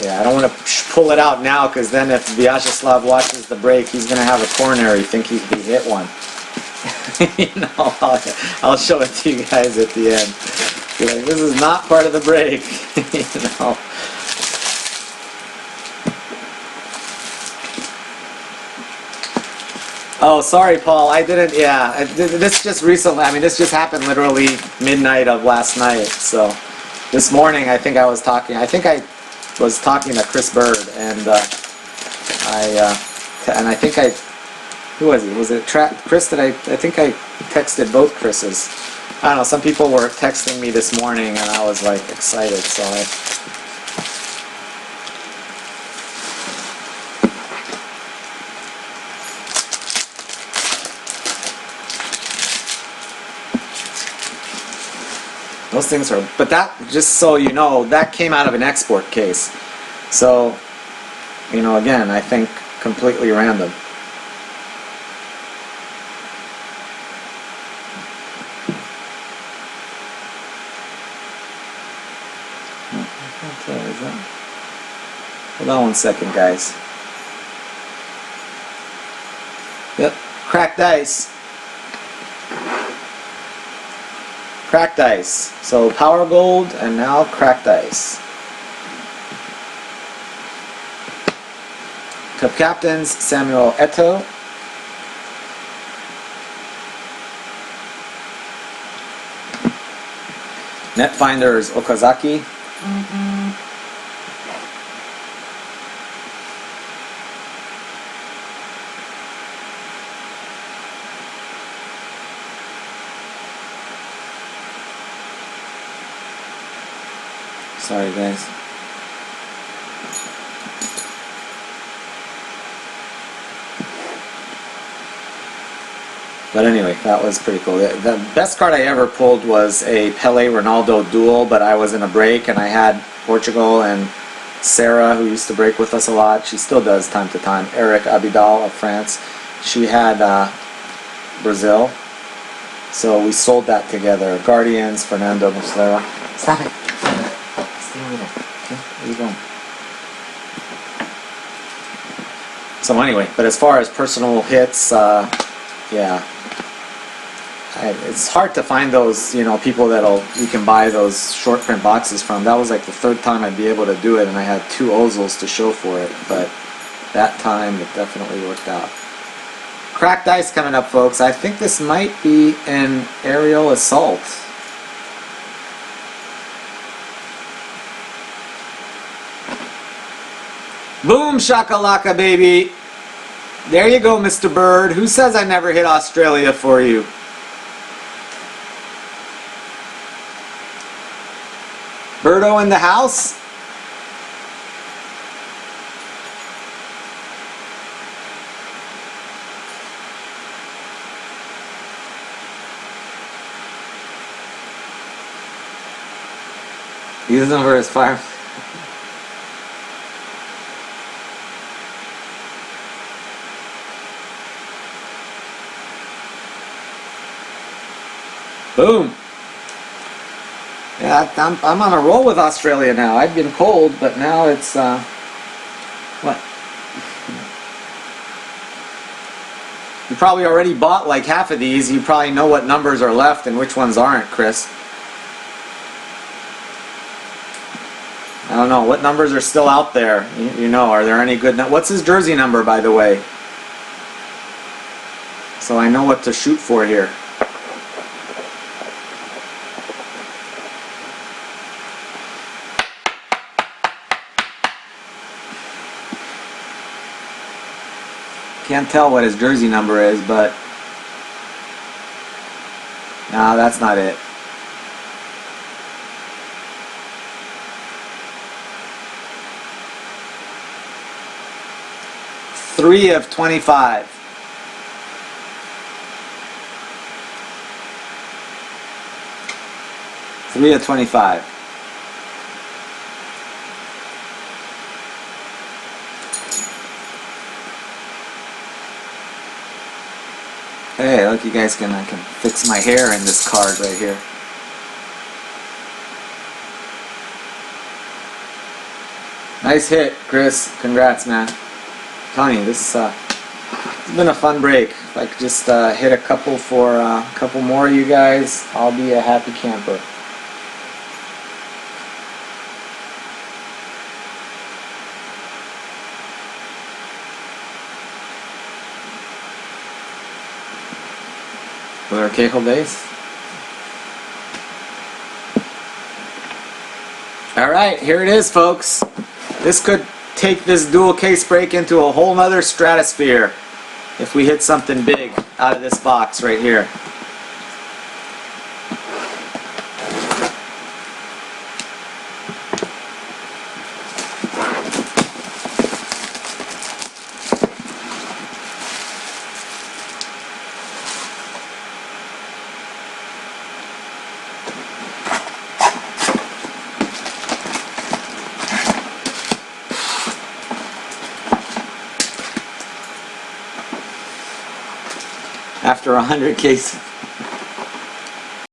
Yeah, I don't want to pull it out now, because then if Vyacheslav watches the break, he's going to have a coronary, think he hit one. I'll show it to you guys at the end. Be like, this is not part of the break. Oh, sorry, Paul. I didn't. Yeah, this just recently. I mean, this just happened literally midnight of last night. So this morning, I think I was talking. I think I was talking to Chris Bird, and I think I. Who was it? Was it Chris? That I think I texted both Chris's. I don't know. Some people were texting me this morning, and I was like excited. So those things are. But that, just so you know, that came out of an export case. So, again, I think completely random. Hold on 1 second, guys. Yep, cracked ice. Cracked ice. So Power Gold and now cracked ice. Cup captains Samuel Eto'o. Netfinders Okazaki. Sorry, guys. But anyway, that was pretty cool. The best card I ever pulled was a Pele-Ronaldo duel, but I was in a break, and I had Portugal and Sarah, who used to break with us a lot. She still does time to time. Eric Abidal of France. She had Brazil. So we sold that together. Guardians, Fernando Muslera. Stop it. Stay over there. Okay, where you going? So anyway, but as far as personal hits, yeah. It's hard to find those, people you can buy those short print boxes from. That was like the 3rd time I'd be able to do it, and I had 2 Ozils to show for it. But that time, it definitely worked out. Cracked ice coming up, folks. I think this might be an aerial assault. Boom shakalaka, baby. There you go, Mr. Bird. Who says I never hit Australia for you? Birdo in the house? Using them for his fire. Boom. Yeah, I'm on a roll with Australia now. I've been cold, but now it's what? You probably already bought like half of these. You probably know what numbers are left and which ones aren't, Chris. I don't know. What numbers are still out there? You know, are there any good? What's his jersey number, by the way? So I know what to shoot for here. Can't tell what his jersey number is, but no, that's not it. Three of 25. Three of 25. Hey, look, you guys I can fix my hair in this card right here. Nice hit, Chris. Congrats, man. I'm telling you, this it's been a fun break. If I could just hit a couple for a couple more of you guys, I'll be a happy camper. With our Cahill base. Alright, here it is, folks. This could take this dual case break into a whole nother stratosphere if we hit something big out of this box right here. After 100 cases.